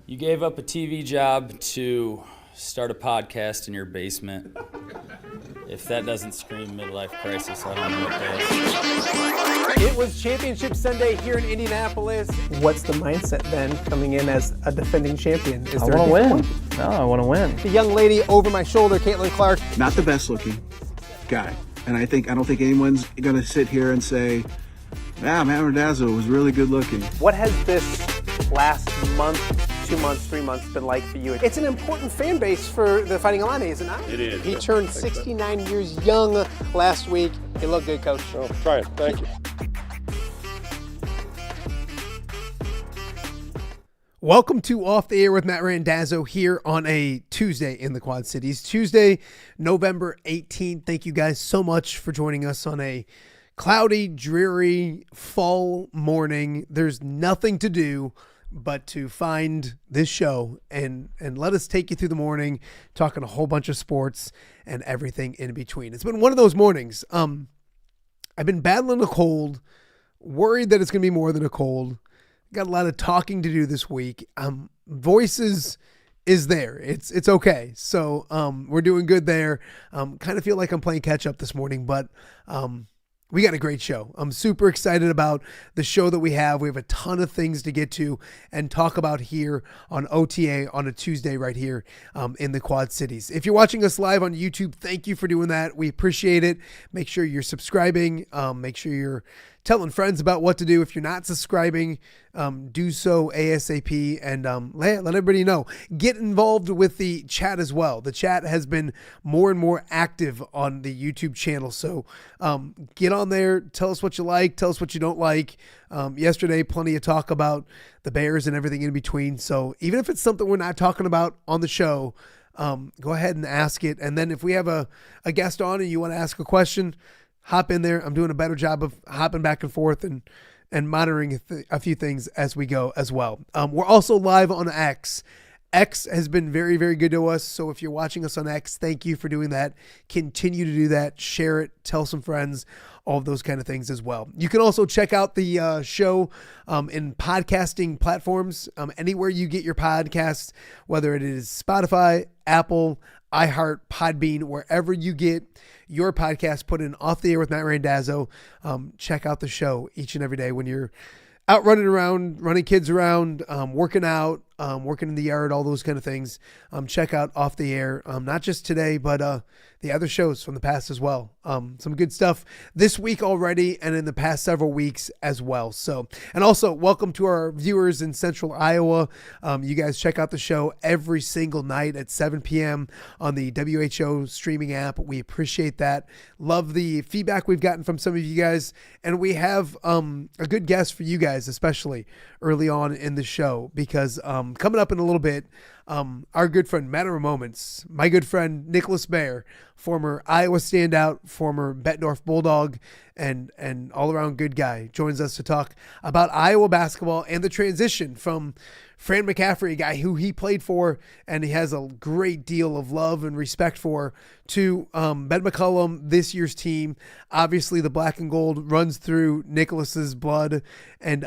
You gave up a TV job to start a podcast in your basement. If that doesn't scream midlife crisis, I don't know what does. It was Championship Sunday here in Indianapolis. What's the mindset then coming in as a defending champion? I want to win. No, I want to win. The young lady over my shoulder, Caitlin Clark. Not the best looking guy. And I don't think anyone's going to sit here and say, Matt Randazzo was really good looking. What has this last month, 2 months, 3 months been like for you? It's an important fan base for the Fighting Illini, is it not? It is. He turned 69 years young last week. You look good, Coach. Oh, try it. Thank you. Welcome to Off the Air with Matt Randazzo here on a Tuesday in the Quad Cities. Tuesday, November 18th. Thank you guys so much for joining us on a cloudy, dreary fall morning. There's nothing to do but to find this show and let us take you through the morning, talking a whole bunch of sports and everything in between. It's been one of those mornings. I've been battling a cold, worried that it's going to be more than a cold. Got a lot of talking to do this week. Voices is there. It's okay. So we're doing good there. Kind of feel like I'm playing catch up this morning, but we got a great show. I'm super excited about the show that we have. We have a ton of things to get to and talk about here on OTA on a Tuesday right here in the Quad Cities. If you're watching us live on YouTube, thank you for doing that. We appreciate it. Make sure you're subscribing. Make sure you're telling friends about what to do. If you're not subscribing, do so ASAP and let everybody know. Get involved with the chat as well. The chat has been more and more active on the YouTube channel. So get on there. Tell us what you like. Tell us what you don't like. Yesterday, plenty of talk about the Bears and everything in between. So even if it's something we're not talking about on the show, go ahead and ask it. And then if we have a guest on and you want to ask a question, hop in there. I'm doing a better job of hopping back and forth and monitoring a few things as we go as well. We're also live on X. X has been very, very good to us. So if you're watching us on X, thank you for doing that. Continue to do that. Share it. Tell some friends. All of those kind of things as well. You can also check out the show in podcasting platforms. Anywhere you get your podcasts, whether it is Spotify, Apple, iHeart, Podbean, wherever you get your podcast, put in Off the Air with Matt Randazzo. Check out the show each and every day when you're out running around, running kids around, working out, working in the yard, all those kind of things. Check out Off the Air, not just today, but the other shows from the past as well. Some good stuff this week already and in the past several weeks as well. So, and also welcome to our viewers in Central Iowa. You guys check out the show every single night at 7 p.m. on the WHO streaming app. We appreciate that. Love the feedback we've gotten from some of you guys. And we have a good guest for you guys, especially early on in the show, because coming up in a little bit, our good friend, Matter of Moments, my good friend, Nicholas Baer, former Iowa standout, former Bettendorf Bulldog, and all around good guy, joins us to talk about Iowa basketball and the transition from Fran McCaffrey, a guy who he played for and he has a great deal of love and respect for, to Ben McCollum, this year's team. Obviously, the black and gold runs through Nicholas's blood, and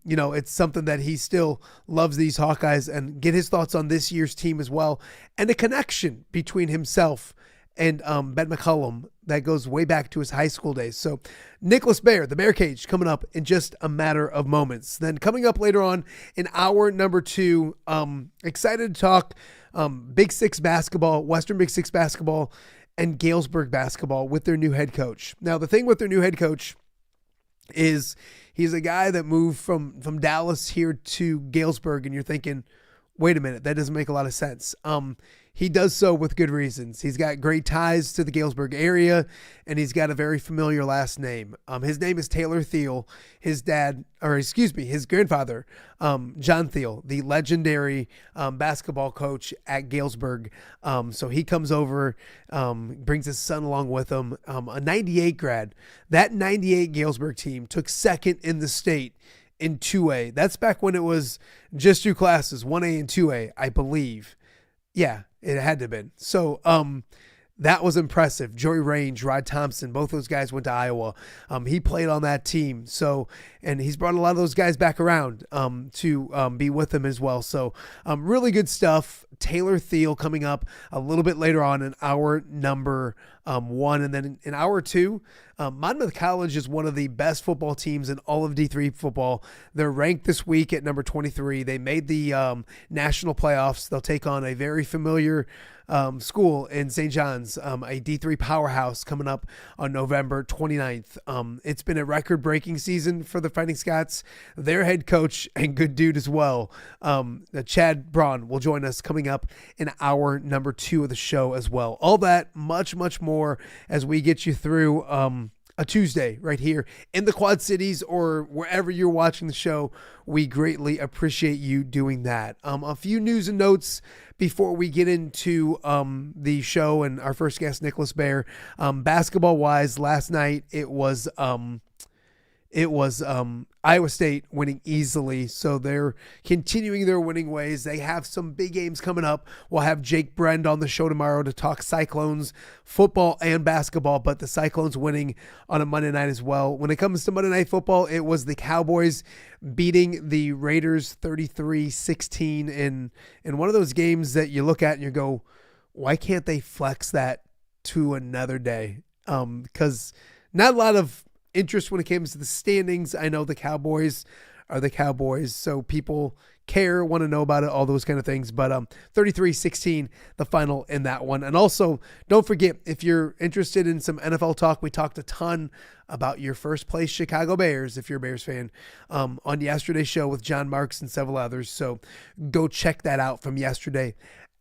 it's something that he still loves these Hawkeyes, and get his thoughts on this year's team as well, and the connection between himself and Ben McCollum that goes way back to his high school days. So Nicholas Baer, the Bear Cage, coming up in just a matter of moments. Then coming up later on in hour number 2, excited to talk Big Six basketball, Western Big Six basketball, and Galesburg basketball with their new head coach. Now, the thing with their new head coach is he's a guy that moved from Dallas here to Galesburg, and you're thinking, wait a minute, that doesn't make a lot of sense. He does so with good reasons. He's got great ties to the Galesburg area, and he's got a very familiar last name. His name is Taylor Thiel. His grandfather, John Thiel, the legendary basketball coach at Galesburg. So he comes over, brings his son along with him, a 98 grad. That 98 Galesburg team took second in the state in 2A. That's back when it was just 2 classes, 1A and 2A, I believe. Yeah, it had to have been. So that was impressive. Joey Range, Rod Thompson, both those guys went to Iowa. He played on that team. So, and he's brought a lot of those guys back around to be with him as well. So really good stuff. Taylor Thiel coming up a little bit later on in hour number 1. And then in hour 2, Monmouth College is one of the best football teams in all of D3 football. They're ranked this week at number 23. They made the national playoffs. They'll take on a very familiar school in St. John's, a D3 powerhouse, coming up on November 29th. It's been a record-breaking season for the Fighting Scots. Their head coach and good dude as well, Chad Braun, will join us coming up in hour number 2 of the show as well. All that, much, much more as we get you through a Tuesday right here in the Quad Cities or wherever you're watching the show. We greatly appreciate you doing that. A few news and notes before we get into the show and our first guest, Nicholas Baer. Basketball wise, last night it was Iowa State winning easily, so they're continuing their winning ways. They have some big games coming up. We'll have Jake Brend on the show tomorrow to talk Cyclones football and basketball, but the Cyclones winning on a Monday night as well. When it comes to Monday Night Football, it was the Cowboys beating the Raiders 33-16 in one of those games that you look at and you go, why can't they flex that to another day? Because not a lot of interest when it comes to the standings. I know the Cowboys are the Cowboys, so people care, want to know about it, all those kind of things. But 33-16, the final in that one. And also, don't forget, if you're interested in some NFL talk, we talked a ton about your first place Chicago Bears, if you're a Bears fan, on yesterday's show with John Marks and several others. So go check that out from yesterday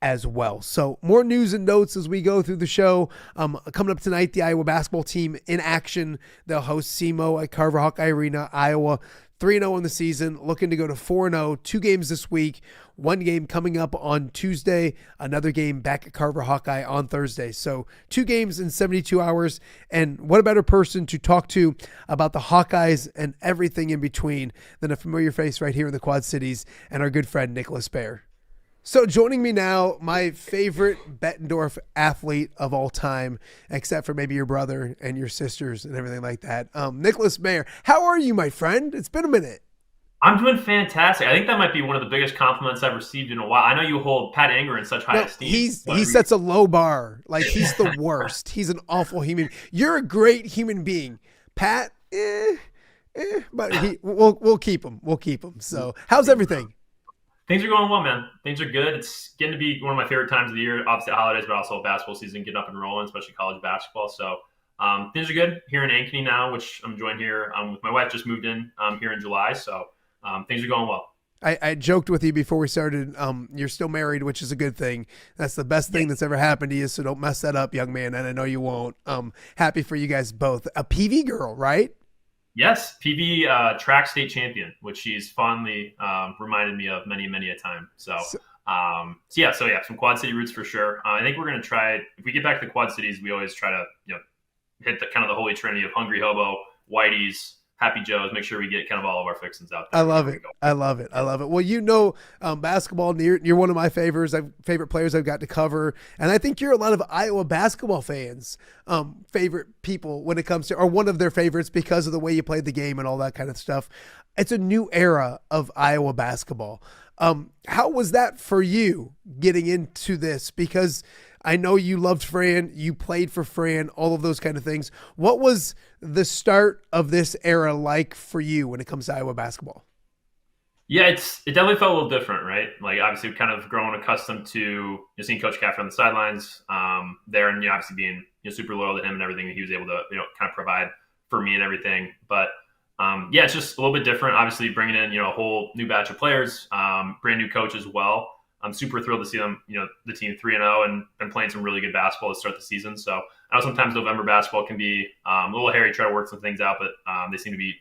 as well. So more news and notes as we go through the show. Coming up tonight, the Iowa basketball team in action. They'll host SEMO at Carver Hawkeye Arena, Iowa. 3-0 in the season, looking to go to 4-0. 2 games this week, 1 game coming up on Tuesday, another game back at Carver Hawkeye on Thursday. So 2 games in 72 hours. And what a better person to talk to about the Hawkeyes and everything in between than a familiar face right here in the Quad Cities and our good friend Nicholas Baer. So joining me now, my favorite Bettendorf athlete of all time, except for maybe your brother and your sisters and everything like that. Nicholas Baer, how are you, my friend? It's been a minute. I'm doing fantastic. I think that might be one of the biggest compliments I've received in a while. I know you hold Pat Anger in such high esteem. He sets a low bar. Like, he's the worst. He's an awful human. You're a great human being. Pat, but we'll keep him. We'll keep him. So how's everything? Things are going well, man. Things are good. It's getting to be one of my favorite times of the year, obviously holidays, but also basketball season getting up and rolling, especially college basketball. So things are good here in Ankeny now, which I'm enjoying here. With my wife just moved in here in July, so things are going well. I joked with you before we started. You're still married, which is a good thing. That's the best thing that's ever happened to you, so don't mess that up, young man, and I know you won't. Happy for you guys both. A PV girl, right? Yes, PV track state champion, which she's fondly reminded me of many, many a time. So some Quad City roots for sure. I think we're going to try, if we get back to the Quad Cities, we always try to hit the kind of the holy trinity of Hungry Hobo, Whitey's, Happy Joe's, make sure we get kind of all of our fixins out there. I love it. Well, basketball, you're one of my favorite players I've got to cover. And I think you're a lot of Iowa basketball fans' favorite people when it comes to, or one of their favorites because of the way you played the game and all that kind of stuff. It's a new era of Iowa basketball. How was that for you getting into this? Because I know you loved Fran, you played for Fran, all of those kind of things. What was the start of this era like for you when it comes to Iowa basketball? Yeah, it definitely felt a little different, right? Like, obviously, kind of growing accustomed to seeing Coach Caffer on the sidelines there, and obviously being super loyal to him and everything that he was able to kind of provide for me and everything. But it's just a little bit different. Obviously, bringing in a whole new batch of players, brand new coach as well. I'm super thrilled to see them, the team 3-0 and been playing some really good basketball to start the season. So I know sometimes November basketball can be a little hairy, try to work some things out, but they seem to be,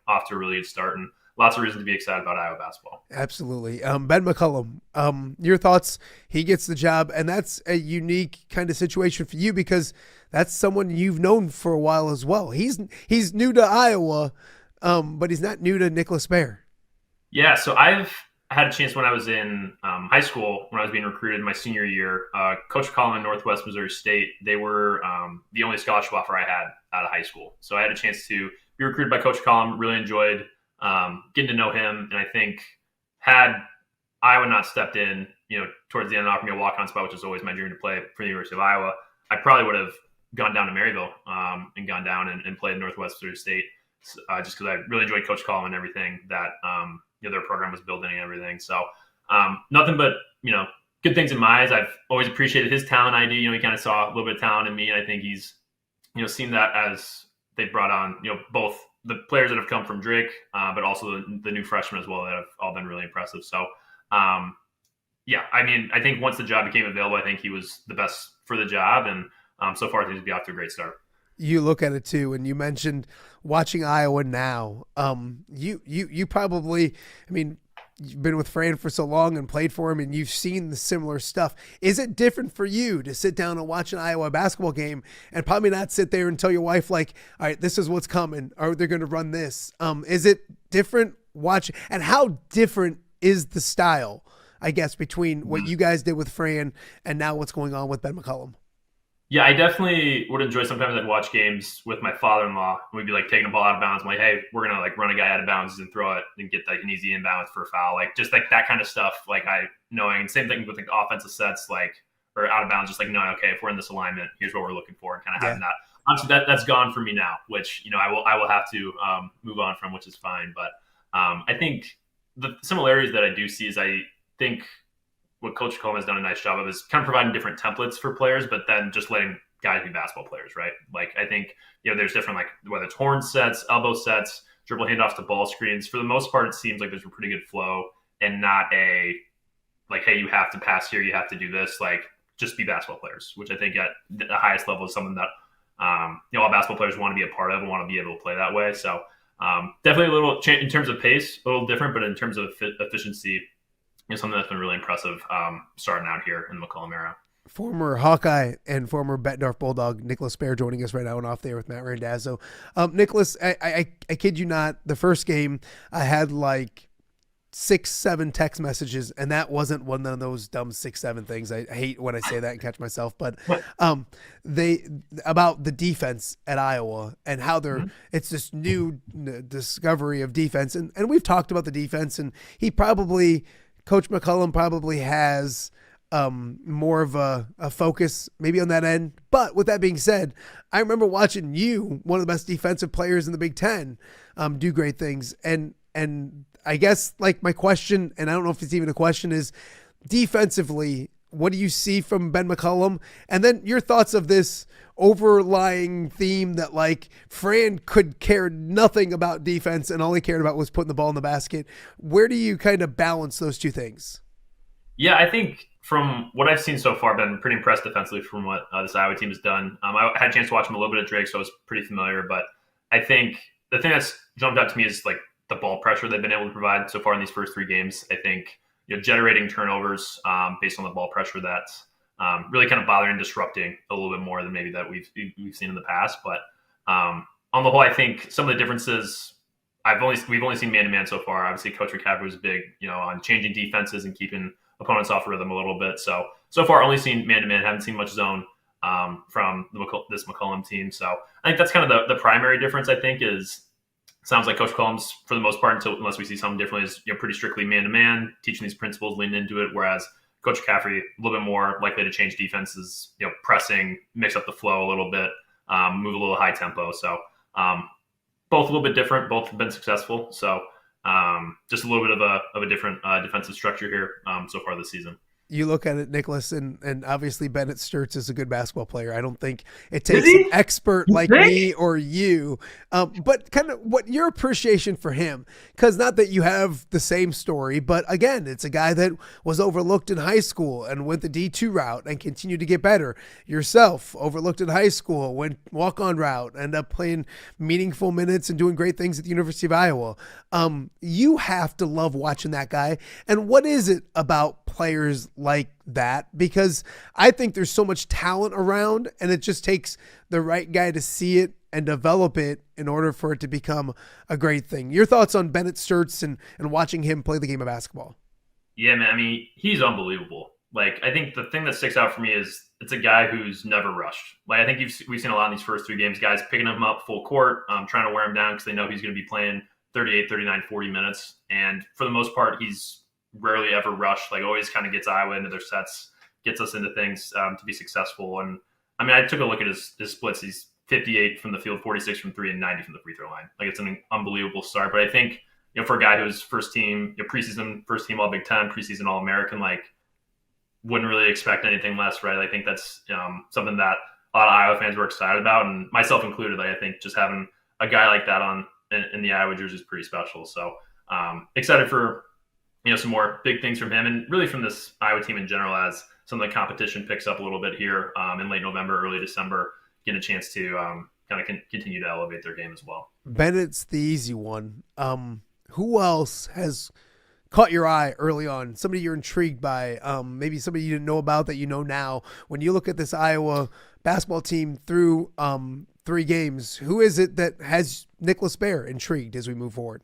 off to a really good start and lots of reason to be excited about Iowa basketball. Absolutely. Ben McCullum, your thoughts? He gets the job, and that's a unique kind of situation for you because that's someone you've known for a while as well. He's new to Iowa, but he's not new to Nicholas Baer. Yeah, so I've had a chance when I was in high school, when I was being recruited my senior year. Coach McCollum in Northwest Missouri State, they were the only scholarship offer I had out of high school. So I had a chance to be recruited by Coach McCollum, really enjoyed getting to know him. And I think had Iowa not stepped in, towards the end and offered me a walk-on spot, which is always my dream to play for the University of Iowa, I probably would have gone down to Maryville and gone down and played Northwest Missouri State just because I really enjoyed Coach McCollum and everything that their program was building and everything. So nothing but, good things in my eyes. I've always appreciated his talent ID. He kind of saw a little bit of talent in me. And I think he's, seen that as they brought on, both the players that have come from Drake, but also the new freshmen as well that have all been really impressive. So, I think once the job became available, I think he was the best for the job. And so far, he's be off to a great start. you look at it too, and you mentioned watching Iowa now. You probably, I mean, you've been with Fran for so long and played for him, and you've seen the similar stuff. Is it different for you to sit down and watch an Iowa basketball game and probably not sit there and tell your wife, like, all right, this is what's coming, or they're going to run this? Is it different watching, and how different is the style, I guess, between what you guys did with Fran and now what's going on with Ben McCollum? Yeah, I definitely would enjoy sometimes I'd watch games with my father-in-law. We'd be like taking a ball out of bounds. I'm like, hey, we're going to like run a guy out of bounds and throw it and get like an easy inbounds for a foul. Like just like that kind of stuff. Like I knowing, same thing with like offensive sets, like, or out of bounds, just like knowing, okay, if we're in this alignment, here's what we're looking for, and kind of having that. Obviously that's gone for me now, which, I will have to move on from, which is fine. But I think the similarities that I do see is I think what Coach Coleman has done a nice job of is kind of providing different templates for players, but then just letting guys be basketball players, right? Like I think, there's different, like whether it's horn sets, elbow sets, dribble handoffs to ball screens. For the most part, it seems like there's a pretty good flow and not a like, hey, you have to pass here, you have to do this. Like just be basketball players, which I think at the highest level is something that, all basketball players want to be a part of and want to be able to play that way. So definitely a little change in terms of pace, a little different, but in terms of efficiency, something that's been really impressive starting out here in the McCollum era. Former Hawkeye and former Bettendorf Bulldog Nicholas Baer joining us right now and off there with Matt Randazzo. Nicholas, I kid you not, the first game I had like 6-7 text messages, and that wasn't one of those dumb 6-7 things. I hate when I say that and catch myself, but they about the defense at Iowa and how they're it's this new discovery of defense, and we've talked about the defense, and Coach McCollum probably has more of a focus maybe on that end. But with that being said, I remember watching you, one of the best defensive players in the Big Ten, do great things. And I guess like my question, and I don't know if it's even a question, is defensively, what do you see from Ben McCollum? And then your thoughts of this overlying theme that like Fran could care nothing about defense and all he cared about was putting the ball in the basket. Where do you kind of balance those two things? Yeah, I think from what I've seen so far, I've been pretty impressed defensively from what this Iowa team has done. I had a chance to watch him a little bit at Drake, so I was pretty familiar. But I think the thing that's jumped out to me is like the ball pressure they've been able to provide so far in these first 3 games. I think generating turnovers based on the ball pressure that's really kind of bothering and disrupting a little bit more than maybe that we've seen in the past. But on the whole, I think some of the differences we've only seen man-to-man so far. Obviously, Coach McCaffrey was big, on changing defenses and keeping opponents off rhythm a little bit. So far, only seen man-to-man, haven't seen much zone from this McCollum team. So I think that's kind of the primary difference, I think, sounds like Coach McCollum's, for the most part, unless we see something differently, is pretty strictly man-to-man, teaching these principles, leaning into it, whereas Coach McCaffrey, a little bit more likely to change defenses, pressing, mix up the flow a little bit, move a little high tempo. So both a little bit different, both have been successful. So just a little bit of a different defensive structure here so far this season. You look at it, Nicholas, and obviously Bennett Sturts is a good basketball player. I don't think it takes an expert like me or you, but kind of what your appreciation for him, because not that you have the same story, but again, it's a guy that was overlooked in high school and went the D2 route and continued to get better. Yourself, overlooked in high school, went walk-on route, ended up playing meaningful minutes and doing great things at the University of Iowa. You have to love watching that guy. And what is it about players like that? Because I think there's so much talent around, and it just takes the right guy to see it and develop it in order for it to become a great thing. Your thoughts on Bennett Sturts and watching him play the game of basketball? Yeah, man. I mean, he's unbelievable. Like, I think the thing that sticks out for me is it's a guy who's never rushed. Like, I think we've seen a lot in these first 3 games, guys picking him up full court, trying to wear him down because they know he's going to be playing 38, 39, 40 minutes. And for the most part, he's rarely ever rushed, like always kind of gets Iowa into their sets, gets us into things to be successful. And I mean, I took a look at his splits. He's 58 from the field, 46 from 3, and 90 from the free throw line. Like, it's an unbelievable start. But I think, for a guy who's first team, preseason, first team All Big Ten, preseason All American, like, wouldn't really expect anything less, right? I think that's something that a lot of Iowa fans were excited about, and myself included. Like, I think just having a guy like that in the Iowa jersey is pretty special. So excited for some more big things from him, and really from this Iowa team in general, as some of the competition picks up a little bit here in late November, early December, getting a chance to kind of continue to elevate their game as well. Bennett's the easy one. Who else has caught your eye early on? Somebody you're intrigued by, maybe somebody you didn't know about that you know now. When you look at this Iowa basketball team through 3 games, who is it that has Nicholas Baer intrigued as we move forward?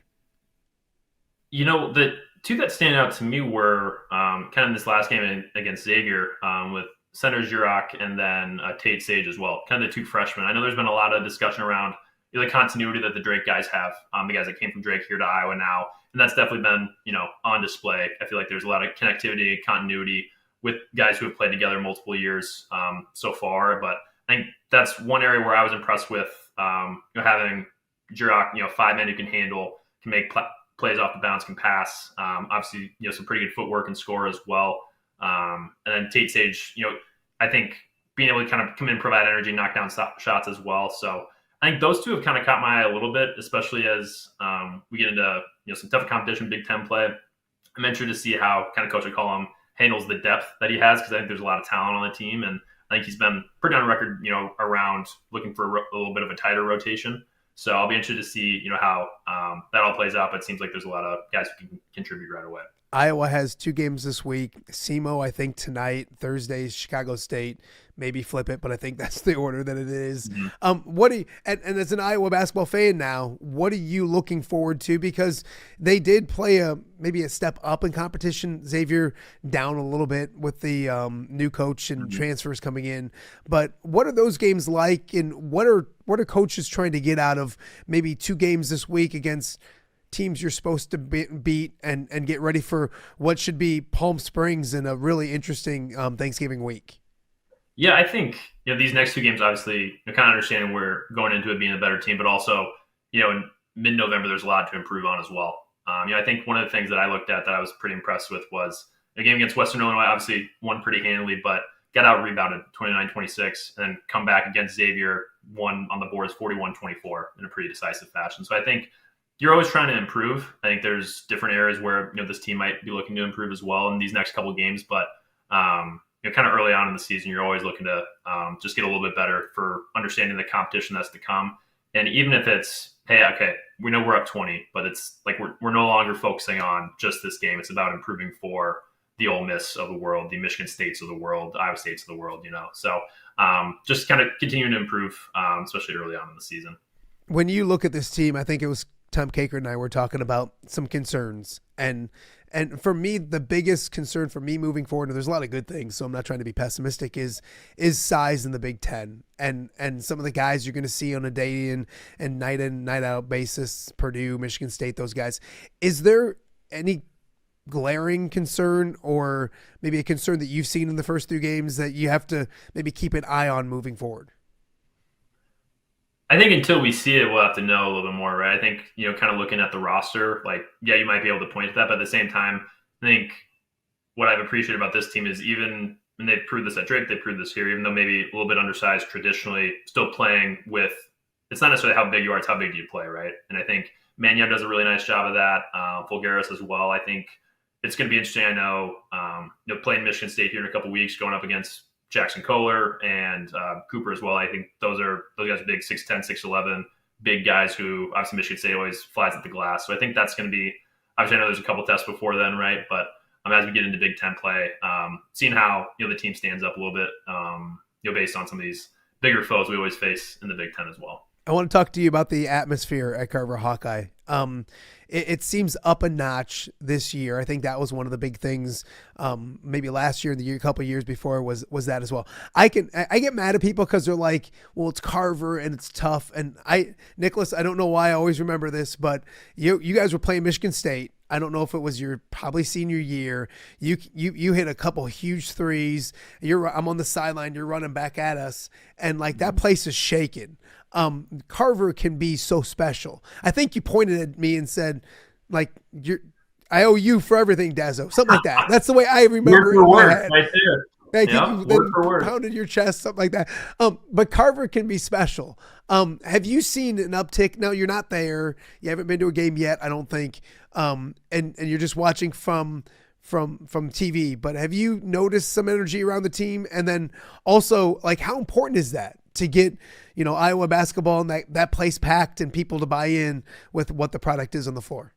The two that stand out to me were kind of in this last game against Xavier with Center Jurok and then Tate Sage as well, kind of the 2 freshmen. I know there's been a lot of discussion around the continuity that the Drake guys have, the guys that came from Drake here to Iowa now. And that's definitely been, on display. I feel like there's a lot of connectivity and continuity with guys who have played together multiple years so far. But I think that's one area where I was impressed with having Jurok, 5 men who can handle, can make plays off the bounce, can pass. Obviously, some pretty good footwork and score as well. And then Tate Sage, I think being able to kind of come in, provide energy, knock down shots as well. So I think those two have kind of caught my eye a little bit, especially as we get into some tough competition, Big Ten play. I'm interested to see how kind of Coach McCollum handles the depth that he has, because I think there's a lot of talent on the team, and I think he's been pretty on record, around looking for a little bit of a tighter rotation. So I'll be interested to see, how that all plays out. But it seems like there's a lot of guys who can contribute right away. Iowa has 2 games this week. SEMO, I think, tonight. Thursday, Chicago State. Maybe flip it, but I think that's the order that it is. Mm-hmm. And as an Iowa basketball fan now, what are you looking forward to? Because they did play maybe a step up in competition. Xavier down a little bit with the new coach and transfers coming in. But what are those games like, and what are coaches trying to get out of maybe 2 games this week against teams you're supposed to beat and get ready for what should be Palm Springs in a really interesting Thanksgiving week? Yeah, I think these next 2 games, obviously, kind of understanding we're going into it being a better team, but also in mid-November there's a lot to improve on as well. I think one of the things that I looked at that I was pretty impressed with was a game against Western Illinois. Obviously won pretty handily, but got out rebounded 29-26, and then come back against Xavier, won on the boards 41-24 in a pretty decisive fashion. So I think you're always trying to improve. I think there's different areas where this team might be looking to improve as well in these next couple of games, but kind of early on in the season, you're always looking to just get a little bit better for understanding the competition that's to come. And even if it's, hey, okay, we know we're up 20, but it's like we're no longer focusing on just this game. It's about improving for the Ole Miss of the world, the Michigan States of the world, the Iowa States of the world, So just kind of continuing to improve, especially early on in the season. When you look at this team, I think it was Tom Caker and I were talking about some concerns, and for me, the biggest concern for me moving forward, and there's a lot of good things, so I'm not trying to be pessimistic, is size in the Big Ten, and some of the guys you're going to see on a day in night out basis, Purdue, Michigan State, those guys. Is there any glaring concern, or maybe a concern that you've seen in the first 2 games that you have to maybe keep an eye on moving forward? I think until we see it, we'll have to know a little bit more, right? I think, kind of looking at the roster, you might be able to point to that, but at the same time, I think what I've appreciated about this team is even, and they've proved this at Drake, they've proved this here, even though maybe a little bit undersized traditionally, still playing with, it's not necessarily how big you are, it's how big do you play, right? And I think Mania does a really nice job of that, Fulgaris as well. I think it's going to be interesting, I know, playing Michigan State here in a couple weeks, going up against Jackson Kohler and Cooper as well. I think those guys are big, 6'10", 6'11", big guys who obviously Michigan State always flies at the glass. So I think that's going to be, obviously I know there's a couple tests before then, right? But as we get into Big Ten play, seeing how the team stands up a little bit, based on some of these bigger foes we always face in the Big Ten as well. I want to talk to you about the atmosphere at Carver Hawkeye. It seems up a notch this year. I think that was one of the big things. Maybe last year, a couple of years before was that as well. I get mad at people because they're like, well, it's Carver and it's tough. And Nicholas, I don't know why I always remember this, but you guys were playing Michigan State. I don't know if it was your probably senior year. You hit a couple huge threes. I'm on the sideline. You're running back at us, and that place is shaking. Carver can be so special. I think you pointed at me and said, I owe you for everything, Dazzo. Something like that. That's the way I remember it in my head. Right there. You word for word. Pounded your chest, something like that. But Carver can be special. Have you seen an uptick? No, you're not there. You haven't been to a game yet, I don't think. And you're just watching from TV. But have you noticed some energy around the team? And then also, how important is that to get, Iowa basketball and that place packed and people to buy in with what the product is on the floor?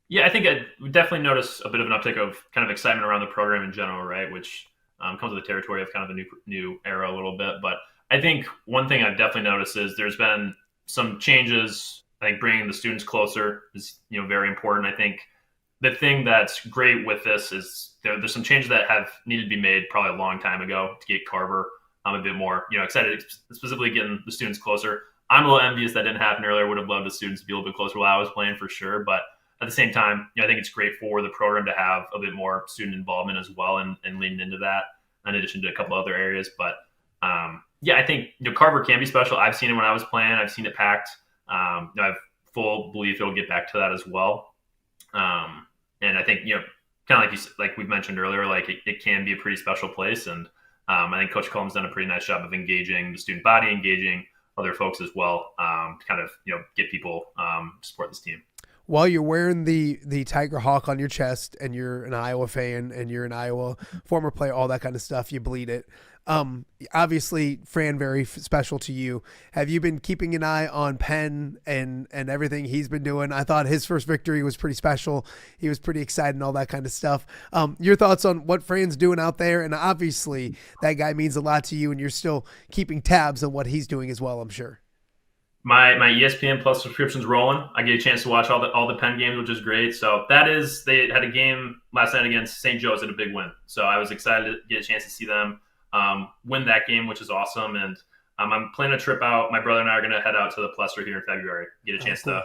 Yeah, I think I definitely noticed a bit of an uptick of kind of excitement around the program in general, right? Which comes with the territory of kind of a new era a little bit. But I think one thing I've definitely noticed is there's been some changes. I think bringing the students closer is very important. I think the thing that's great with this is there's some changes that have needed to be made probably a long time ago to get Carver a bit more excited, specifically getting the students closer. I'm a little envious that didn't happen earlier. Would have loved the students to be a little bit closer while I was playing for sure. But at the same time, I think it's great for the program to have a bit more student involvement as well and leaning into that in addition to a couple other areas. But I think Carver can be special. I've seen it when I was playing. I've seen it packed. I have full belief it'll get back to that as well. And I think, kind of like we've mentioned earlier, like it can be a pretty special place. And I think Coach Cullum's done a pretty nice job of engaging the student body, engaging other folks as well, to kind of, get people to support this team. While you're wearing the Tiger Hawk on your chest and you're an Iowa fan and you're an Iowa former player, all that kind of stuff, you bleed it. Obviously, Fran, very special to you. Have you been keeping an eye on Penn and everything he's been doing? I thought his first victory was pretty special. He was pretty excited and all that kind of stuff. Your thoughts on what Fran's doing out there? And obviously, that guy means a lot to you, and you're still keeping tabs on what he's doing as well, I'm sure. My ESPN Plus subscription's rolling. I get a chance to watch all the Penn games, which is great. So they had a game last night against St. Joe's at a big win. So I was excited to get a chance to see them win that game, which is awesome. And I'm planning a trip out. My brother and I are going to head out to the Plesser here in February, get a chance to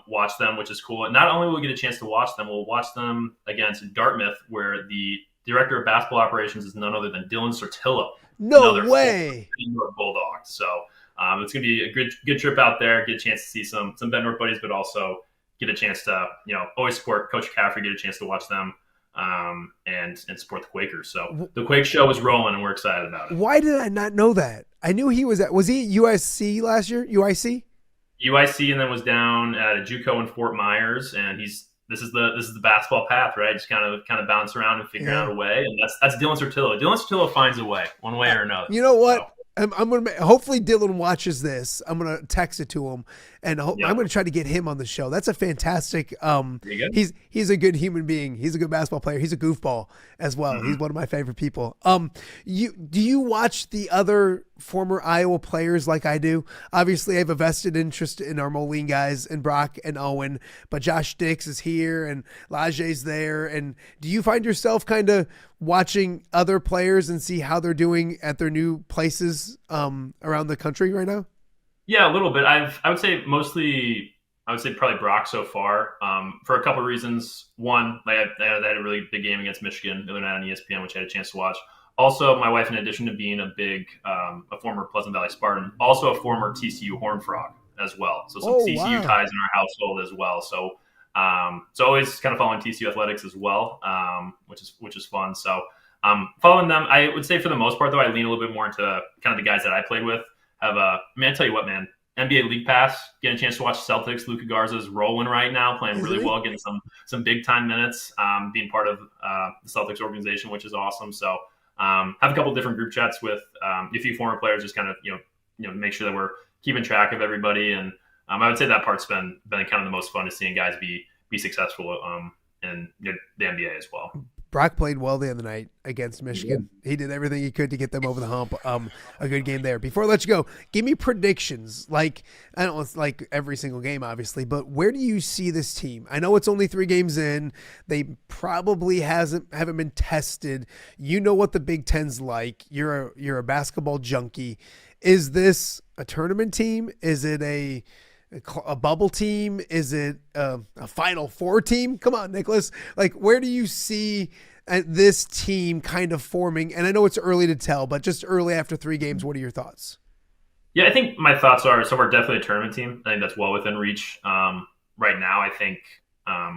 watch them, which is cool. And not only will we get a chance to watch them, we'll watch them against Dartmouth, where the director of basketball operations is none other than Dylan Sortillo. No way. Bulldogs. So it's going to be a good trip out there, get a chance to see some Bettendorf buddies, but also get a chance to, always support Coach Caffrey, get a chance to watch them and support the Quakers. So the Quake show is rolling and we're excited about it. Why did I not know that? I knew was he at USC last year? UIC, and then was down at a JUCO in Fort Myers, and this is the basketball path, right? Just kind of bounce around and figure out a way. And that's Dylan Sortillo. Dylan Sortillo finds a way, one way or another. You know what? So. I'm going to hopefully Dylan watches this. I'm going to text it to him, and I'm going to try to get him on the show. That's a fantastic. He's a good human being. He's a good basketball player. He's a goofball as well. Mm-hmm. He's one of my favorite people. Do you watch the other former Iowa players like I do? Obviously, I have a vested interest in our Moline guys and Brock and Owen, but Josh Dix is here and Laje's there. And do you find yourself kind of watching other players and see how they're doing at their new places around the country right now? Yeah, a little bit. I would say probably Brock so far, for a couple of reasons. One, they had a really big game against Michigan the other night on ESPN, which I had a chance to watch. Also, my wife, in addition to being a former Pleasant Valley Spartan, also a former TCU Horned Frog as well. So some TCU ties in our household as well. So always kind of following TCU athletics as well, which is fun. So following them, I would say for the most part, though, I lean a little bit more into kind of the guys that I played with. I tell you what, man, NBA League Pass, getting a chance to watch Celtics. Luka Garza's rolling right now, playing really well, getting some big time minutes, being part of the Celtics organization, which is awesome. So have a couple different group chats with a few former players, just kind of make sure that we're keeping track of everybody. And I would say that part's been kind of the most fun, is seeing guys be successful in the NBA as well. Brock played well the other night against Michigan. Yeah. He did everything he could to get them over the hump. A good game there. Before I let you go, give me predictions. Like, I don't know, it's like every single game, obviously, but where do you see this team? I know it's only 3 games in. They probably haven't been tested. You know what the Big Ten's like. You're a basketball junkie. Is this a tournament team? Is it a bubble team? Is it a Final Four team? Come on, Nicholas. Like, where do you see this team kind of forming? And I know it's early to tell, but just early after 3 games, what are your thoughts? Yeah, I think my thoughts are, so we're definitely a tournament team. I think that's well within reach right now. I think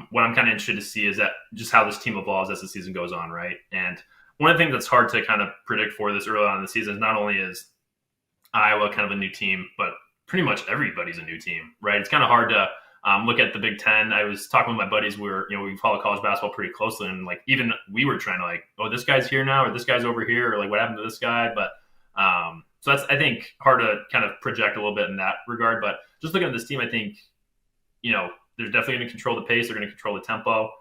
what I'm kind of interested to see is that just how this team evolves as the season goes on, right? And one of the things that's hard to kind of predict for this early on in the season is not only is Iowa kind of a new team, but pretty much everybody's a new team, right? It's kind of hard to look at the Big Ten. I was talking with my buddies. We follow college basketball pretty closely, and like even we were trying to this guy's here now, or this guy's over here, or like what happened to this guy. But So that's, I think, hard to kind of project a little bit in that regard. But just looking at this team, I think, they're definitely going to control the pace. They're going to control the tempo.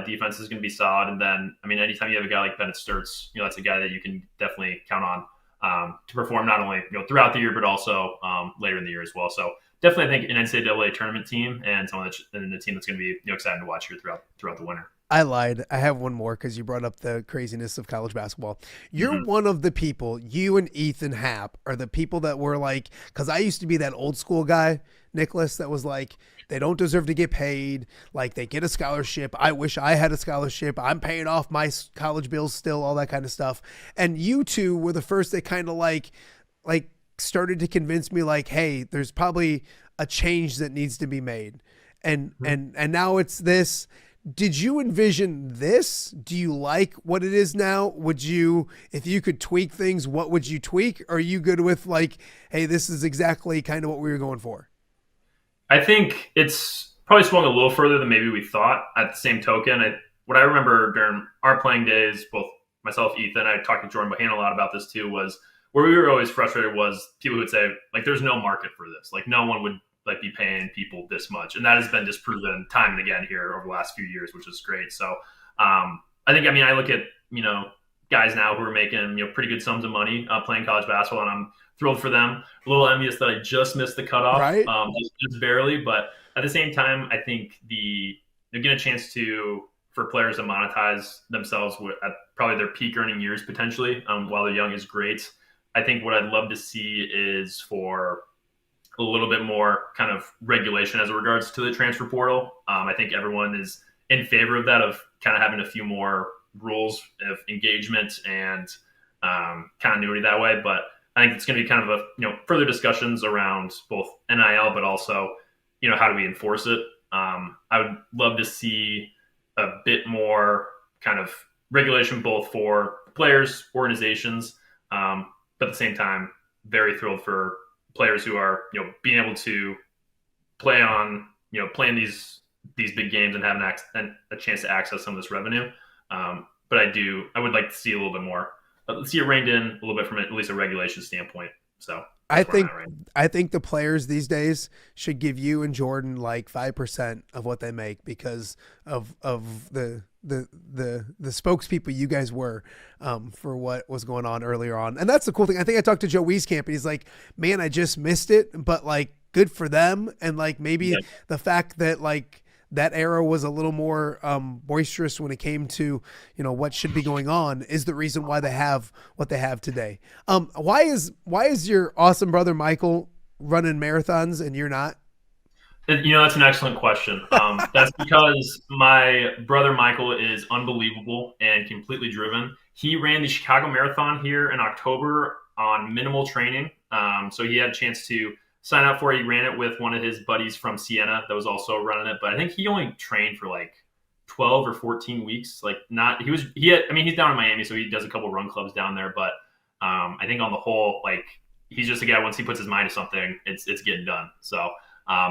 Defense is going to be solid. And then, anytime you have a guy like Bennett Sturts, that's a guy that you can definitely count on to perform not only throughout the year, but also later in the year as well. So definitely, I think an NCAA tournament team and someone and the team that's going to be exciting to watch here throughout the winter. I lied. I have one more because you brought up the craziness of college basketball. You're one of the people, you and Ethan Happ are the people that were like, because I used to be that old school guy, Nicholas, that was like, they don't deserve to get paid. Like, they get a scholarship. I wish I had a scholarship. I'm paying off my college bills still, all that kind of stuff. And you two were the first that kind of like started to convince me like, hey, there's probably a change that needs to be made. And now it's this. Did you envision this? Do you like what it is now? Would you, if you could tweak things, what would you tweak? Or are you good with like, hey, this is exactly kind of what we were going for? I think it's probably swung a little further than maybe we thought. At the same token, what I remember during our playing days, both myself, Ethan, I talked to Jordan Bohannon a lot about this too, was where we were always frustrated was people who would say, like, there's no market for this. Like, no one would like be paying people this much. And that has been disproven time and again here over the last few years, which is great. So I think, I look at, guys now who are making, pretty good sums of money playing college basketball, and I'm thrilled for them. A little envious that I just missed the cutoff, right? Just barely. But at the same time, I think they're getting a chance for players to monetize themselves at probably their peak earning years potentially while they're young is great. I think what I'd love to see is for a little bit more kind of regulation as regards to the transfer portal. I think everyone is in favor of that, of kind of having a few more rules of engagement and continuity that way. But I think it's going to be kind of further discussions around both NIL, but also, how do we enforce it? I would love to see a bit more kind of regulation, both for players, organizations, but at the same time, very thrilled for players who are, being able to play on, playing these big games and having a chance to access some of this revenue. But I would like to see a little bit more. Let's see it reined in a little bit from at least a regulation standpoint. So I think the players these days should give you and Jordan like 5% of what they make because of the spokespeople you guys were for what was going on earlier on. And that's the cool thing. I think I talked to Joe Wieskamp and he's like, man, I just missed it, but like good for them. And like maybe the fact that like that era was a little more boisterous when it came to, what should be going on is the reason why they have what they have today. Why is your awesome brother Michael running marathons and you're not? That's an excellent question. That's because my brother Michael is unbelievable and completely driven. He ran the Chicago Marathon here in October on minimal training. So he had a chance to sign up for it. He ran it with one of his buddies from Siena that was also running it. But I think he only trained for like 12 or 14 weeks. He's down in Miami, so he does a couple run clubs down there. But I think on the whole, like, he's just a guy, once he puts his mind to something, it's getting done. So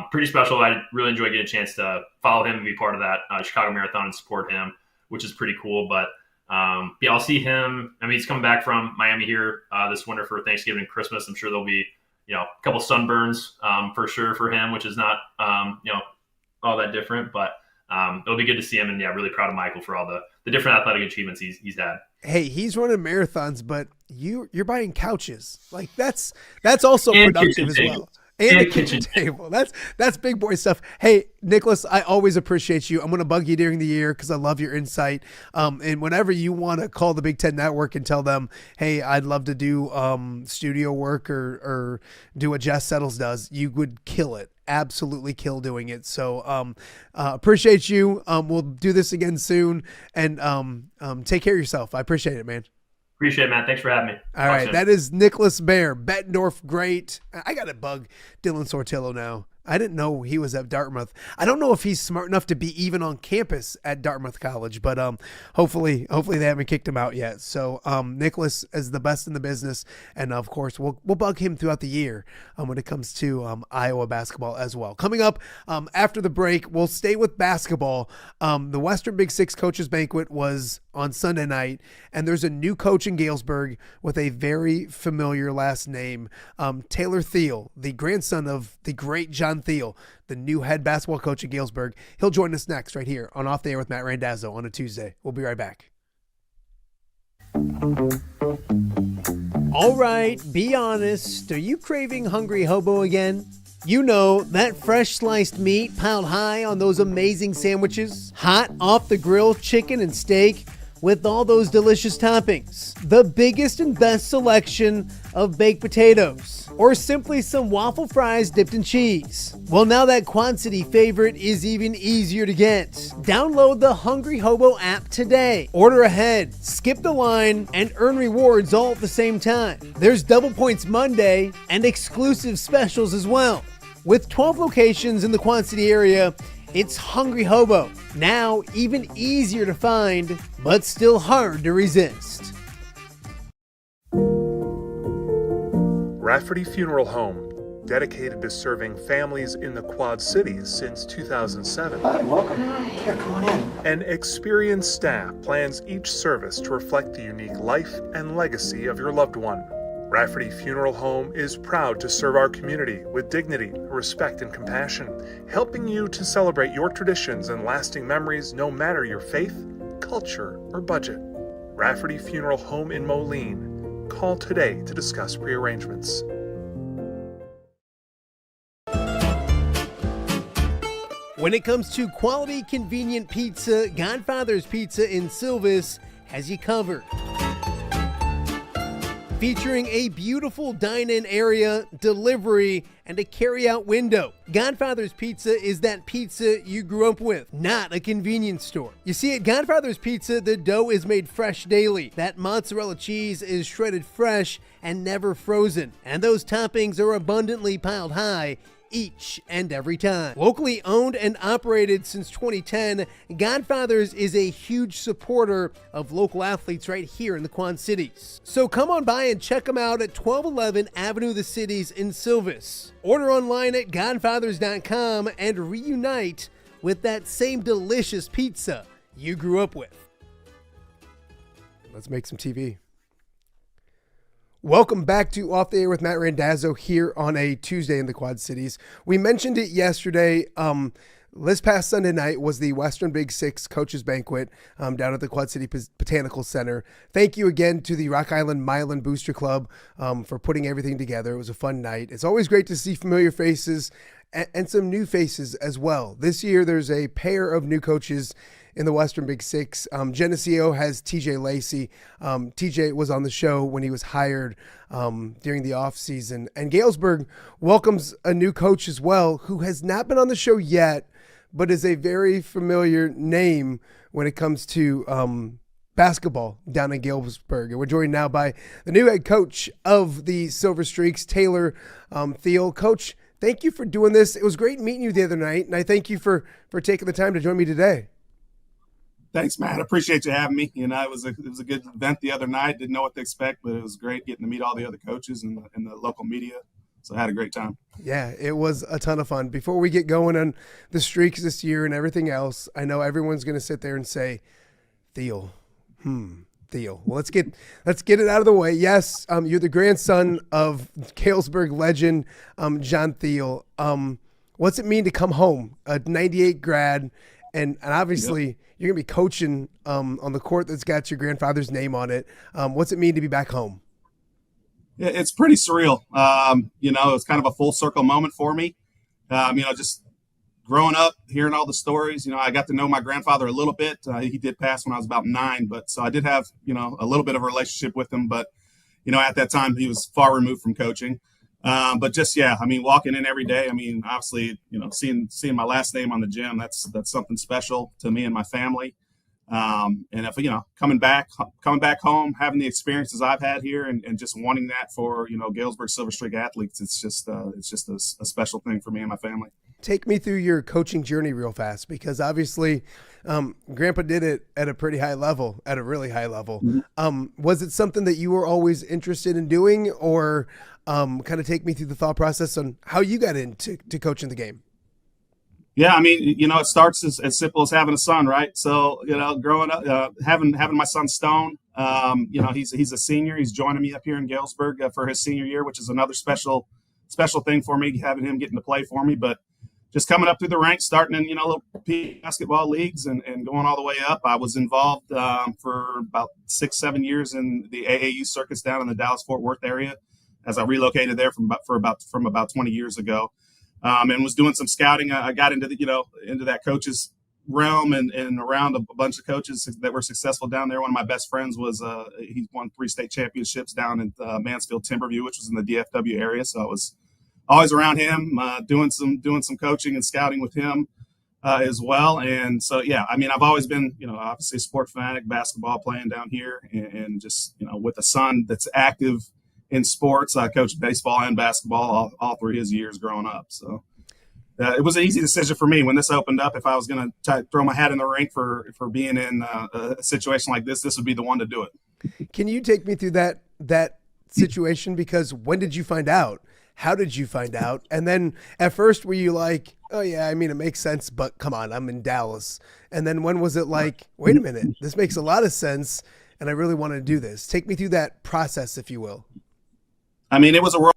pretty special. I really enjoy getting a chance to follow him and be part of that Chicago Marathon and support him, which is pretty cool. But I'll see him. He's coming back from Miami here this winter for Thanksgiving and Christmas. I'm sure there'll be, a couple sunburns for sure for him, which is not, all that different. But it'll be good to see him. And really proud of Michael for all the different athletic achievements he's had. Hey, he's running marathons, but you're buying couches. Like that's also and productive as well. And the kitchen table. That's big boy stuff. Hey, Nicholas, I always appreciate you. I'm going to bug you during the year because I love your insight. And whenever you want to call the Big Ten Network and tell them, hey, I'd love to do studio work or do what Jess Settles does, you would kill it. Absolutely kill doing it. So appreciate you. We'll do this again soon. And take care of yourself. I appreciate it, man. Appreciate it, man. Thanks for having me. All right. That is Nicholas Baer. Bettendorf, great. I got to bug Dylan Sortillo now. I didn't know he was at Dartmouth. I don't know if he's smart enough to be even on campus at Dartmouth College, but hopefully they haven't kicked him out yet. So Nicholas is the best in the business, and of course we'll bug him throughout the year when it comes to Iowa basketball as well. Coming up after the break, we'll stay with basketball. The Western Big Six Coaches Banquet was on Sunday night, and there's a new coach in Galesburg with a very familiar last name, Taylor Thiel, the grandson of the great John Thiel, the new head basketball coach at Galesburg. He'll join us next right here on Off the Air with Matt Randazzo on a Tuesday. We'll be right back. All right, be honest. Are you craving Hungry Hobo again? You know, that fresh sliced meat piled high on those amazing sandwiches, hot off the grill chicken and steak with all those delicious toppings, the biggest and best selection of baked potatoes, or simply some waffle fries dipped in cheese. Well, now that Quad City favorite is even easier to get. Download the Hungry Hobo app today. Order ahead, skip the line, and earn rewards all at the same time. There's Double Points Monday and exclusive specials as well. With 12 locations in the Quad City area, it's Hungry Hobo. Now even easier to find, but still hard to resist. Rafferty Funeral Home, dedicated to serving families in the Quad Cities since 2007. Hi, welcome. Here, come on in. An experienced staff plans each service to reflect the unique life and legacy of your loved one. Rafferty Funeral Home is proud to serve our community with dignity, respect, and compassion, helping you to celebrate your traditions and lasting memories no matter your faith, culture, or budget. Rafferty Funeral Home in Moline. Call today to discuss prearrangements. When it comes to quality, convenient pizza, Godfather's Pizza in Silvis has you covered. Featuring a beautiful dine-in area, delivery, and a carry-out window. Godfather's Pizza is that pizza you grew up with, not a convenience store. You see, at Godfather's Pizza, the dough is made fresh daily. That mozzarella cheese is shredded fresh and never frozen. And those toppings are abundantly piled high each and every time. Locally owned and operated since 2010, Godfather's is a huge supporter of local athletes right here in the Quad Cities. So come on by and check them out at 1211 Avenue of the Cities in Silvis. Order online at godfathers.com and reunite with that same delicious pizza you grew up with. Let's make some TV. Welcome back to Off the Air with Matt Randazzo here on a Tuesday in the Quad Cities. We mentioned it yesterday. This past Sunday night was the Western Big Six Coaches Banquet down at the Quad City Botanical Center. Thank you again to the Rock Island Milan Booster Club for putting everything together. It was a fun night. It's always great to see familiar faces and some new faces as well. This year there's a pair of new coaches in the Western Big Six. Geneseo has TJ Lacey. TJ was on the show when he was hired during the offseason. And Galesburg welcomes a new coach as well, who has not been on the show yet, but is a very familiar name when it comes to basketball down in Galesburg. And we're joined now by the new head coach of the Silver Streaks, Taylor Thiel. Coach, thank you for doing this. It was great meeting you the other night, and I thank you for taking the time to join me today. Thanks, Matt. I appreciate you having me. You know, it was a good event the other night. Didn't know what to expect, but it was great getting to meet all the other coaches and the local media. So I had a great time. Yeah, it was a ton of fun. Before we get going on the Streaks this year and everything else, I know everyone's going to sit there and say, Thiel. Thiel. Well, let's get it out of the way. Yes, you're the grandson of Galesburg legend, John Thiel. What's it mean to come home, a 98 grad, and obviously you're going to be coaching on the court that's got your grandfather's name on it. What's it mean to be back home? Yeah, it's pretty surreal. It's kind of a full circle moment for me. Just growing up, hearing all the stories, I got to know my grandfather a little bit. He did pass when I was about 9, but so I did have, a little bit of a relationship with him, but, at that time he was far removed from coaching. But just, walking in every day, obviously, seeing my last name on the gym, that's something special to me and my family. And if, coming back home, having the experiences I've had here and just wanting that for, Galesburg Silver Streak athletes, it's just a special thing for me and my family. Take me through your coaching journey real fast, because obviously Grandpa did it at a pretty high level, at a really high level. Mm-hmm. Was it something that you were always interested in doing, or kind of take me through the thought process on how you got into coaching the game? Yeah, I mean, it starts as simple as having a son, right? So, growing up, having my son Stone, he's a senior. He's joining me up here in Galesburg for his senior year, which is another special thing for me, having him getting to play for me. But just coming up through the ranks, starting in, little basketball leagues and going all the way up. I was involved for about 6-7 years in the AAU circuits down in the Dallas-Fort Worth area as I relocated there from about 20 years ago. And was doing some scouting. I got into into that coach's realm and around a bunch of coaches that were successful down there. One of my best friends was he won 3 state championships down in Mansfield Timberview, which was in the DFW area. So I was always around him, doing some coaching and scouting with him as well. And so I've always been obviously a sport fanatic, basketball playing down here, and just with a son that's active in sports. I coached baseball and basketball all through his years growing up. So it was an easy decision for me when this opened up. If I was going to throw my hat in the ring for being in a situation like this would be the one to do it. Can you take me through that situation? Because when did you find out? How did you find out? And then at first, were you like, oh yeah, I mean, it makes sense, but come on, I'm in Dallas. And then when was it like, wait a minute, this makes a lot of sense, and I really want to do this? Take me through that process, if you will. I mean, it was a world.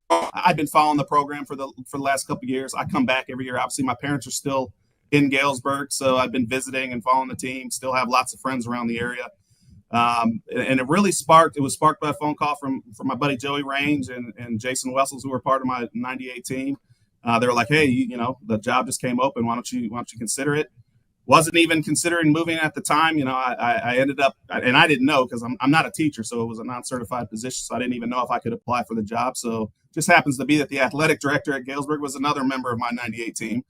I've been following the program for the last couple of years. I come back every year. Obviously, my parents are still in Galesburg, so I've been visiting and following the team. Still have lots of friends around the area, and it really sparked. It was sparked by a phone call from my buddy Joey Range and Jason Wessels, who were part of my '98 team. They were like, "Hey, the job just came open. Why don't you consider it?" Wasn't even considering moving at the time. I ended up, and I didn't know because I'm not a teacher, so it was a non-certified position, so I didn't even know if I could apply for the job. So just happens to be that the athletic director at Galesburg was another member of my '98 team,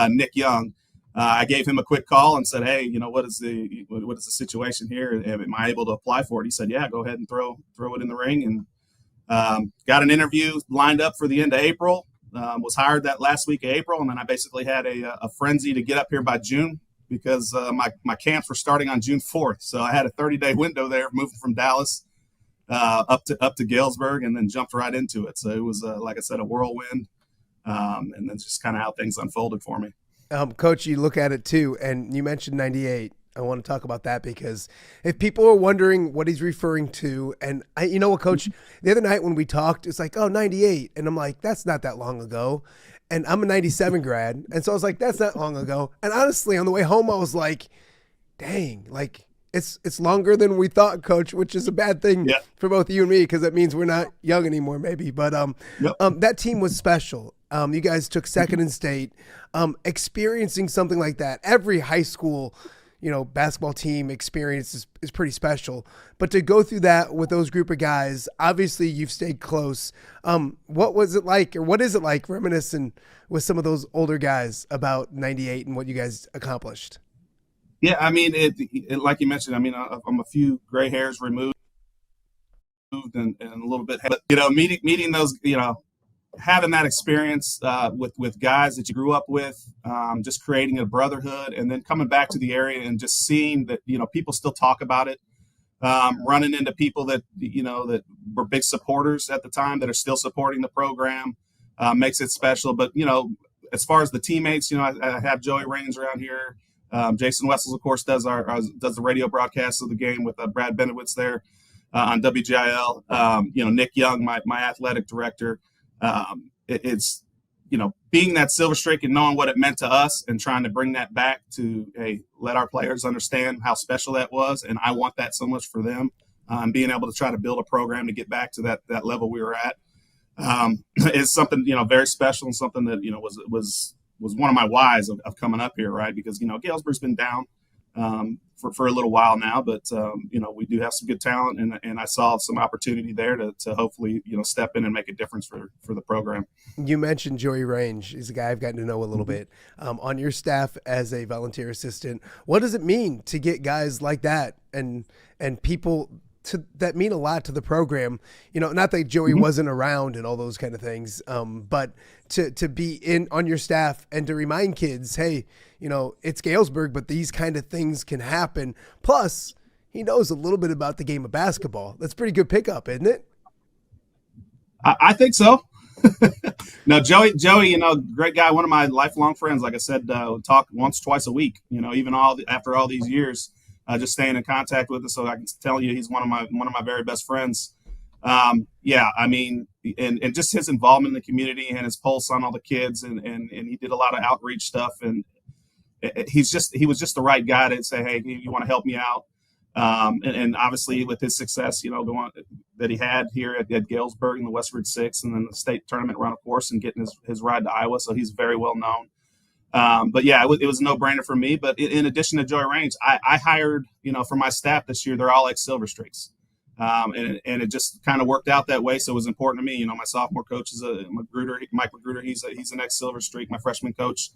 Nick Young. I gave him a quick call and said, "Hey, what is the situation here? Am I able to apply for it?" He said, "Yeah, go ahead and throw it in the ring." And got an interview lined up for the end of April. Was hired that last week of April, and then I basically had a frenzy to get up here by June, because my camps were starting on June 4th. So I had a 30-day window there, moving from Dallas up to Galesburg, and then jumped right into it. So it was, like I said, a whirlwind, and then just kind of how things unfolded for me. Coach, you look at it too, and you mentioned '98. I want to talk about that because if people are wondering what he's referring to, and you know what, Coach, the other night when we talked, it's like, oh, '98. And I'm like, that's not that long ago. And I'm a '97 grad. And so I was like, that's not long ago. And honestly, on the way home, I was like, dang, like it's longer than we thought, Coach, which is a bad thing for both you and me, because that means we're not young anymore, maybe. But that team was special. You guys took second in state. Experiencing something like that, every high school basketball team experience is pretty special. But to go through that with those group of guys, obviously you've stayed close. What was it like, or what is it like reminiscing with some of those older guys about '98 and what you guys accomplished? Yeah, I mean, it like you mentioned, I mean, I'm a few gray hairs removed and a little bit, but, meeting those, having that experience with guys that you grew up with, just creating a brotherhood, and then coming back to the area and just seeing that, people still talk about it, running into people that, that were big supporters at the time that are still supporting the program, makes it special. But, as far as the teammates, I have Joey Range around here. Jason Wessels, of course, does the radio broadcast of the game with Brad Benowitz there on WGIL. Nick Young, my athletic director. It's being that Silver Streak and knowing what it meant to us and trying to bring that back to, hey, let our players understand how special that was, and I want that so much for them. Being able to try to build a program to get back to that level we were at is something very special, and something that was one of my whys of coming up here, right? Because Galesburg's been down for a little while now, but we do have some good talent, and I saw some opportunity there to hopefully step in and make a difference for the program. You mentioned Joey Range. He's a guy I've gotten to know a little bit. On your staff as a volunteer assistant, what does it mean to get guys like that and people that mean a lot to the program? Not that Joey wasn't around and all those kind of things, but to be on your staff and to remind kids, hey, it's Galesburg, but these kind of things can happen. Plus, he knows a little bit about the game of basketball. That's pretty good pickup, isn't it? I think so. No, Joey, great guy, one of my lifelong friends. Like I said, talk once, twice a week. Even after all these years, just staying in contact with us. So I can tell you, he's one of my very best friends. And just his involvement in the community and his pulse on all the kids, and he did a lot of outreach stuff, and he was just the right guy to say, hey, you want to help me out. And obviously with his success, that he had here at Galesburg in the Westford Six, and then the state tournament run, of course, and getting his ride to Iowa. So he's very well known. But yeah, it was a no-brainer for me. But in addition to Joey Range, I hired, for my staff this year, they're all ex-Silver Streaks. And it just kind of worked out that way. So it was important to me. My sophomore coach is Mike Magruder. He's an ex-Silver Streak. My freshman coach,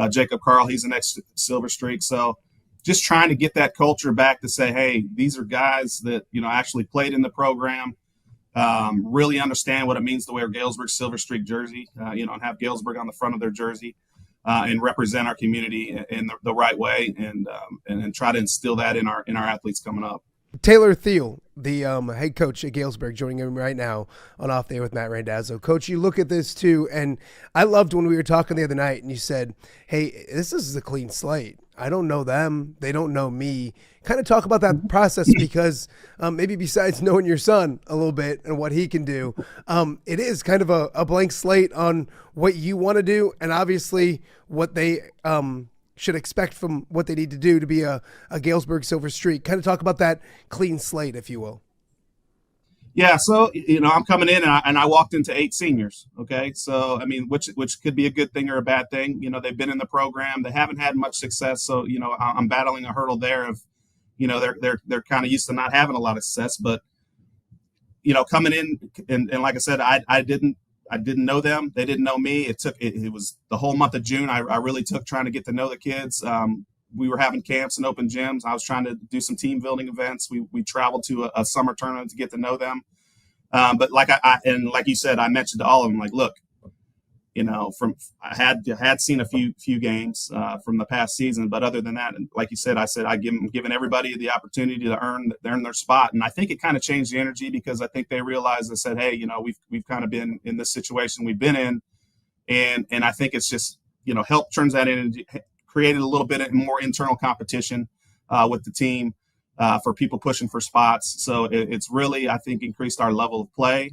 Jacob Carl, he's an ex-Silver Streak. So just trying to get that culture back to say, hey, these are guys that, actually played in the program, really understand what it means to wear Galesburg Silver Streak jersey, and have Galesburg on the front of their jersey, and represent our community in the right way, and try to instill that in our athletes coming up. Taylor Thiel, the head coach at Galesburg, joining him right now on Off Day with Matt Randazzo. Coach, you look at this too, and I loved when we were talking the other night, and you said, hey, this is a clean slate. I don't know them. They don't know me. Kind of talk about that process, because maybe besides knowing your son a little bit and what he can do, it is kind of a blank slate on what you want to do, and obviously what they should expect from what they need to do to be a Galesburg Silver Streak. Kind of talk about that clean slate, if you will. Yeah, so I'm coming in and I walked into 8 seniors. Okay, so I mean, which could be a good thing or a bad thing. They've been in the program, they haven't had much success, so I'm battling a hurdle there of, they're kind of used to not having a lot of success. But coming in and like I said, I didn't know them, they didn't know me. It was the whole month of June. I really took trying to get to know the kids. We were having camps and open gyms. I was trying to do some team building events. We traveled to a summer tournament to get to know them. But like like you said, I mentioned to all of them, like, look, I had seen a few games from the past season, but other than that, like you said, I'm giving everybody the opportunity to earn their spot. And I think it kind of changed the energy, because I think they realized, I said, hey, we've kind of been in this situation we've been in. And I think it's just, help turns that energy, created a little bit more internal competition with the team for people pushing for spots. So it's really, I think, increased our level of play.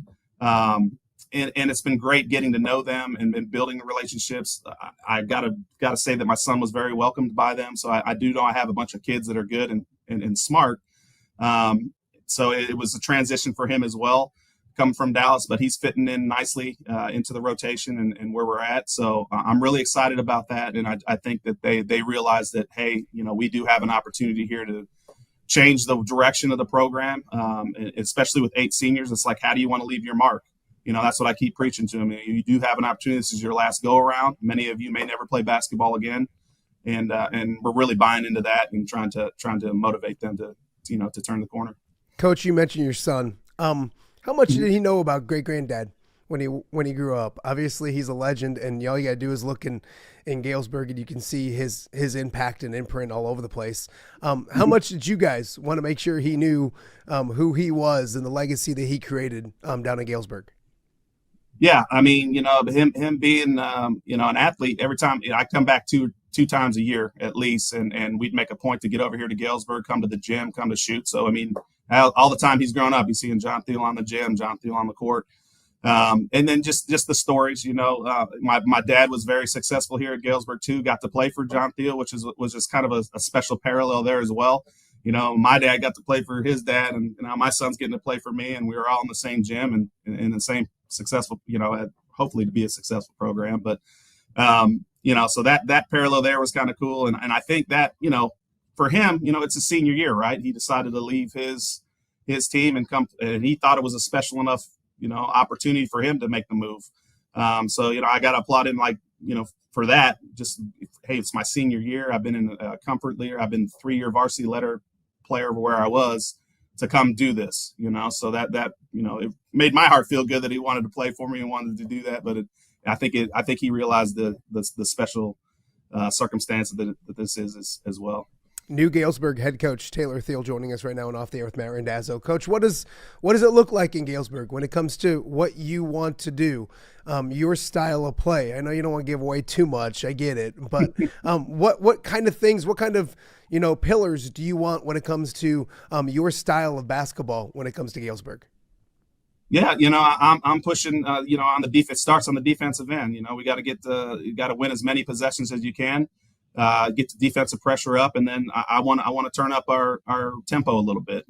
And it's been great getting to know them and building the relationships. I gotta say that my son was very welcomed by them. So I do know I have a bunch of kids that are good and smart. So it was a transition for him as well, coming from Dallas, but he's fitting in nicely into the rotation and where we're at. So I'm really excited about that. And I think that they realize that, hey, we do have an opportunity here to change the direction of the program, especially with 8 seniors. It's like, how do you want to leave your mark? That's what I keep preaching to them. You do have an opportunity. This is your last go around. Many of you may never play basketball again. And we're really buying into that and trying to motivate them to turn the corner. Coach, you mentioned your son. How much did he know about great granddad when he grew up? Obviously he's a legend, and all you gotta do is look in Galesburg and you can see his impact and imprint all over the place. How much did you guys want to make sure he knew who he was and the legacy that he created down in Galesburg? Yeah, I mean, him being, an athlete, every time I come back two times a year at least, and we'd make a point to get over here to Galesburg, come to the gym, come to shoot. So, I mean, all the time he's grown up, he's seeing John Thiel on the gym, John Thiel on the court. And then just the stories, my dad was very successful here at Galesburg too, got to play for John Thiel, which was just kind of a special parallel there as well. My dad got to play for his dad, and now my son's getting to play for me, and we were all in the same gym and in the same successful, hopefully to be a successful program. But, so that parallel there was kind of cool. And I think that, for him, it's his senior year, right? He decided to leave his team and come, and he thought it was a special enough, opportunity for him to make the move. So, I got to applaud him, for that. Just, hey, it's my senior year. I've been in a comfort leader. I've been 3-year varsity letter player where I was to come do this, so that it made my heart feel good that he wanted to play for me and wanted to do that. But I think he realized the special circumstance that this is as well. New Galesburg head coach Taylor Thiel joining us right now and off the air with Matt Randazzo. Coach, what does it look like in Galesburg when it comes to what you want to do, your style of play? I know you don't want to give away too much. I get it, but what kind of things, what kind of pillars do you want when it comes to your style of basketball when it comes to Galesburg? Yeah, I'm pushing. On the defense, starts on the defensive end. We got to you got to win as many possessions as you can. Get the defensive pressure up, and then I want to turn up our tempo a little bit.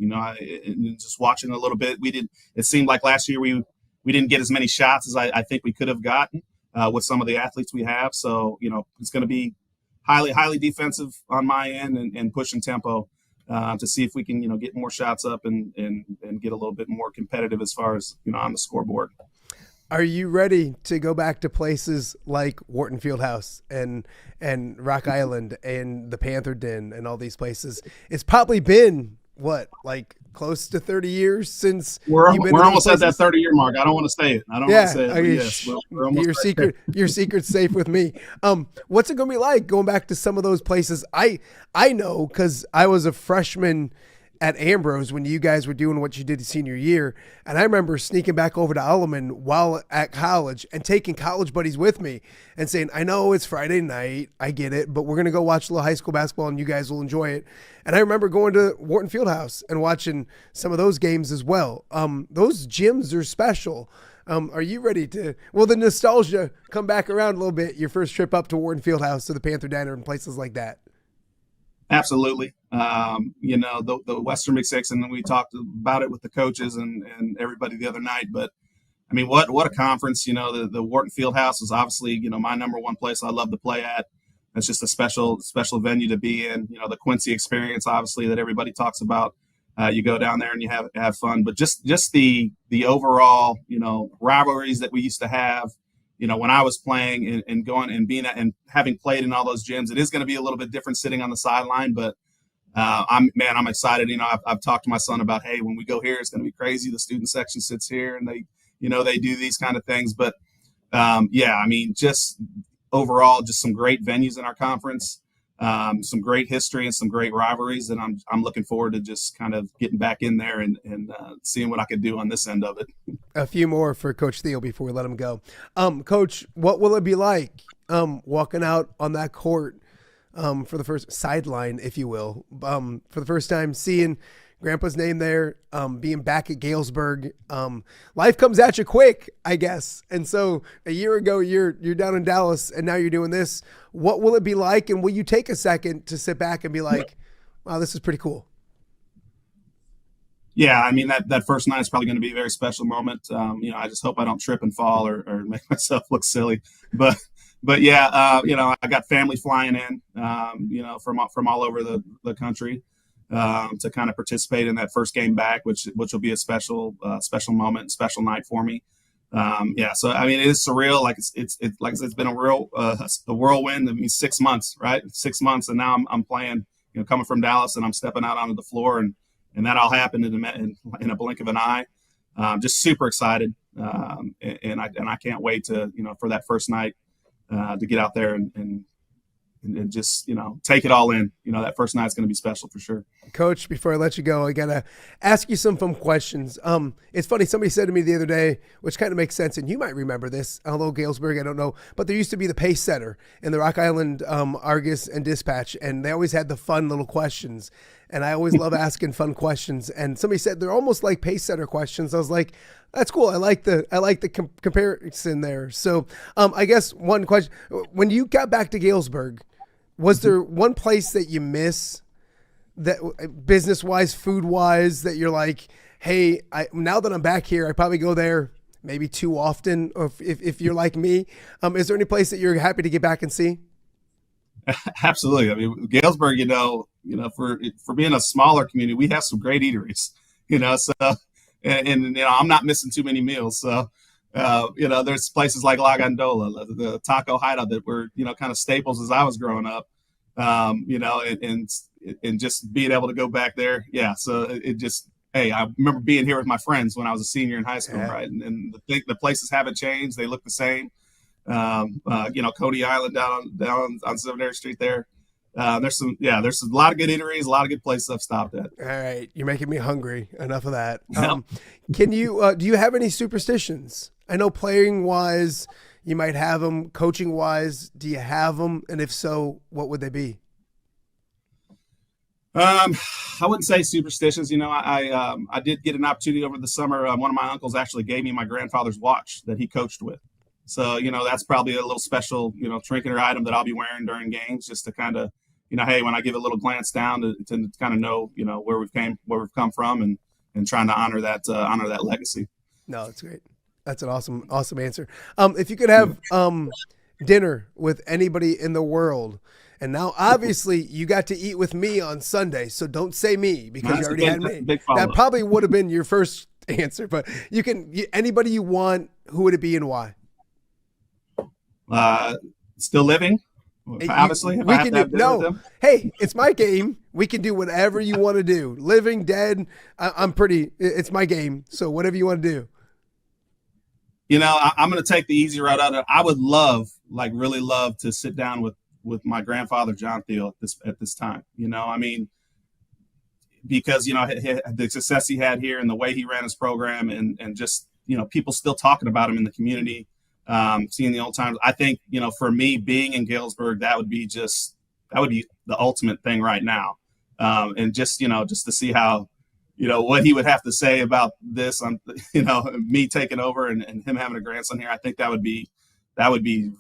Just watching a little bit, it seemed like last year we didn't get as many shots as I think we could have gotten with some of the athletes we have. So it's going to be highly defensive on my end and pushing tempo to see if we can get more shots up and get a little bit more competitive as far as on the scoreboard. Are you ready to go back to places like Wharton Fieldhouse and Rock Island and the Panther Den and all these places? It's probably been close to 30 years since we're almost at that 30-year mark. I don't want to say it. I don't want to say it. Yes, we're almost your secret's safe with me. What's it going to be like going back to some of those places? I know because I was a freshman at Ambrose when you guys were doing what you did senior year. And I remember sneaking back over to Alleman while at college and taking college buddies with me and saying, I know it's Friday night, I get it, but we're going to go watch a little high school basketball and you guys will enjoy it. And I remember going to Wharton Fieldhouse and watching some of those games as well. Those gyms are special. Are you ready to, the nostalgia come back around a little bit, your first trip up to Wharton Fieldhouse to the Panther Diner and places like that? Absolutely. The Western Big Six, and then we talked about it with the coaches and everybody the other night. But I mean, what a conference! The Wharton Fieldhouse is obviously my number one place I love to play at. It's just a special venue to be in. The Quincy experience, obviously, that everybody talks about. You go down there and you have fun. But just the overall rivalries that we used to have. When I was playing and going and being and having played in all those gyms, it is going to be a little bit different sitting on the sideline. But I'm excited. I've talked to my son about, hey, when we go here, it's going to be crazy. The student section sits here, and they do these kind of things. But just overall, just some great venues in our conference, some great history and some great rivalries, and I'm looking forward to just kind of getting back in there and seeing what I could do on this end of it. A few more for Coach Thiel before we let him go. Coach, what will it be like walking out on that court for the first sideline, if you will, for the first time, seeing Grandpa's name there, being back at Galesburg? Life comes at you quick, I guess. And so a year ago, you're down in Dallas, and now you're doing this. What will it be like? And will you take a second to sit back and be like, wow, this is pretty cool? Yeah, I mean, that first night is probably going to be a very special moment. I just hope I don't trip and fall or make myself look silly. But yeah, I got family flying in, from all over the country. To kind of participate in that first game back, which will be a special moment, special night for me. So I mean, it is surreal. Like it's like I said, it's been a whirlwind. I mean, 6 months, right? 6 months, and now I'm playing. Coming from Dallas, and I'm stepping out onto the floor, and that all happened in a blink of an eye. Just super excited, and I can't wait to for that first night to get out there and just take it all in. That first night's going to be special for sure. Coach, before I let you go, I gotta ask you some fun questions. It's funny, somebody said to me the other day, which kind of makes sense, and you might remember this, although Galesburg, I don't know, but there used to be the pace setter in the Rock Island Argus and Dispatch, and they always had the fun little questions, and I always love asking fun questions. And somebody said they're almost like pace setter questions. I was like, that's cool. I like the comparison there. So I guess one question: when you got back to Galesburg, was there one place that you miss, that business-wise, food-wise, that you're like, hey, now that I'm back here, I probably go there maybe too often, or if you're like me? Is there any place that you're happy to get back and see? Absolutely. I mean, Galesburg, for being a smaller community, we have some great eateries, so, and I'm not missing too many meals. So, there's places like La Gondola, the Taco Hideout that were, kind of staples as I was growing up, and just being able to go back there. Yeah. So it just, hey, I remember being here with my friends when I was a senior in high school, right? And the places haven't changed. They look the same. Coney Island down on Seminary Street there. There's a lot of good eateries, a lot of good places I've stopped at. All right. You're making me hungry. Enough of that. Can you, do you have any superstitions? I know playing wise, you might have them. Coaching wise, do you have them? And if so, what would they be? I wouldn't say superstitions. I did get an opportunity over the summer. One of my uncles actually gave me my grandfather's watch that he coached with. So, that's probably a little special, trinket or item that I'll be wearing during games, just to kind of, hey, when I give a little glance down to kind of know, where we've come from and trying to honor that legacy. No, that's great. That's an awesome answer. If you could have dinner with anybody in the world, and now obviously you got to eat with me on Sunday, so don't say me because you already had me. That probably would have been your first answer, but anybody you want, who would it be and why? Still living, obviously. Hey, it's my game. We can do whatever you want to do. Living, dead. It's my game. So whatever you want to do. I'm going to take the easy route out of it. I would really love to sit down with my grandfather, John Thiel, at this time. Because, the success he had here and the way he ran his program and just, people still talking about him in the community. Seeing the old times, I think, for me being in Galesburg, that would be the ultimate thing right now. And just to see how, what he would have to say about this, me taking over and him having a grandson here. I think that would be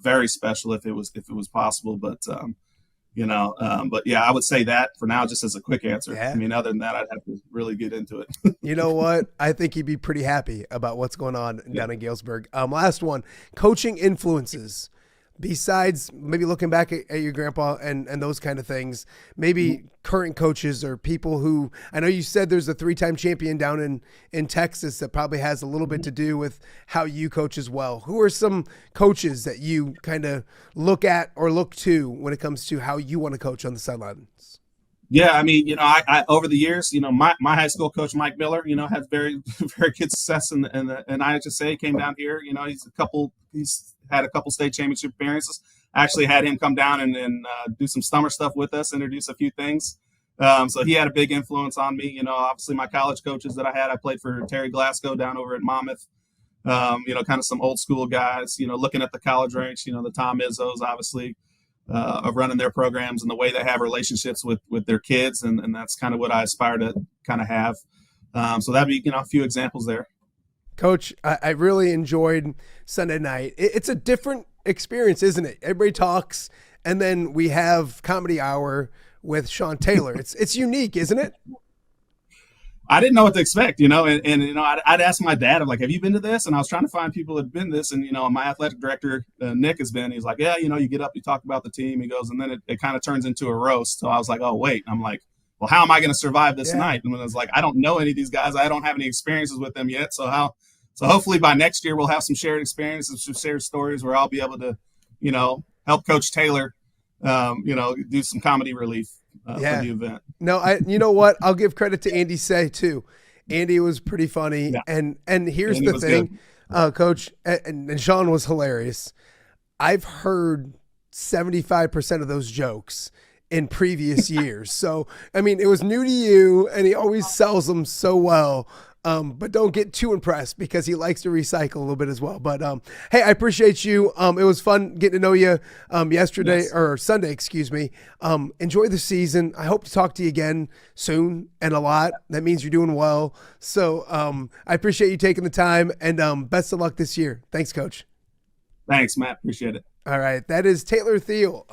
very special if it was possible. But, but yeah, I would say that for now, just as a quick answer. Yeah. Other than that, I'd have to really get into it. You know what? I think he'd be pretty happy about what's going on down in Galesburg. Last one, coaching influences. Besides maybe looking back at your grandpa and those kind of things, maybe current coaches or people who, I know you said there's a 3-time champion down in Texas that probably has a little bit to do with how you coach as well. Who are some coaches that you kind of look at or look to when it comes to how you want to coach on the sidelines? Yeah, I over the years, my high school coach, Mike Miller, had very, very good success in IHSA, came down here. He's had a couple state championship appearances. I actually had him come down and do some summer stuff with us, introduce a few things. So he had a big influence on me. Obviously my college coaches that I played for Terry Glasgow down over at Monmouth. Kind of some old school guys, looking at the college ranks, the Tom Izzos, obviously, of running their programs and the way they have relationships with their kids. And that's kind of what I aspire to kind of have. So that'd be, a few examples there. Coach, I really enjoyed Sunday night. It's a different experience, isn't it? Everybody talks, and then we have Comedy Hour with Sean Taylor. It's unique, isn't it? I didn't know what to expect, and I'd ask my dad, I'm like, have you been to this? And I was trying to find people that had been to this, and, my athletic director, Nick, has been. He's like, yeah, you get up, you talk about the team. He goes, and then it kind of turns into a roast. So I was like, oh, wait. I'm like, well, how am I going to survive this night? And I was like, I don't know any of these guys. I don't have any experiences with them yet. So hopefully by next year, we'll have some shared experiences, some shared stories where I'll be able to, help Coach Taylor, do some comedy relief for the event. No, you know what? I'll give credit to Andy Say too. Andy was pretty funny. Yeah. And here's the thing, Coach, and Sean was hilarious. I've heard 75% of those jokes in previous years. So, it was new to you, and he always sells them so well. But don't get too impressed because he likes to recycle a little bit as well. But, hey, I appreciate you. It was fun getting to know you Sunday, excuse me. Enjoy the season. I hope to talk to you again soon and a lot. That means you're doing well. So I appreciate you taking the time, and best of luck this year. Thanks, Coach. Thanks, Matt. Appreciate it. All right, that is Taylor Thiel,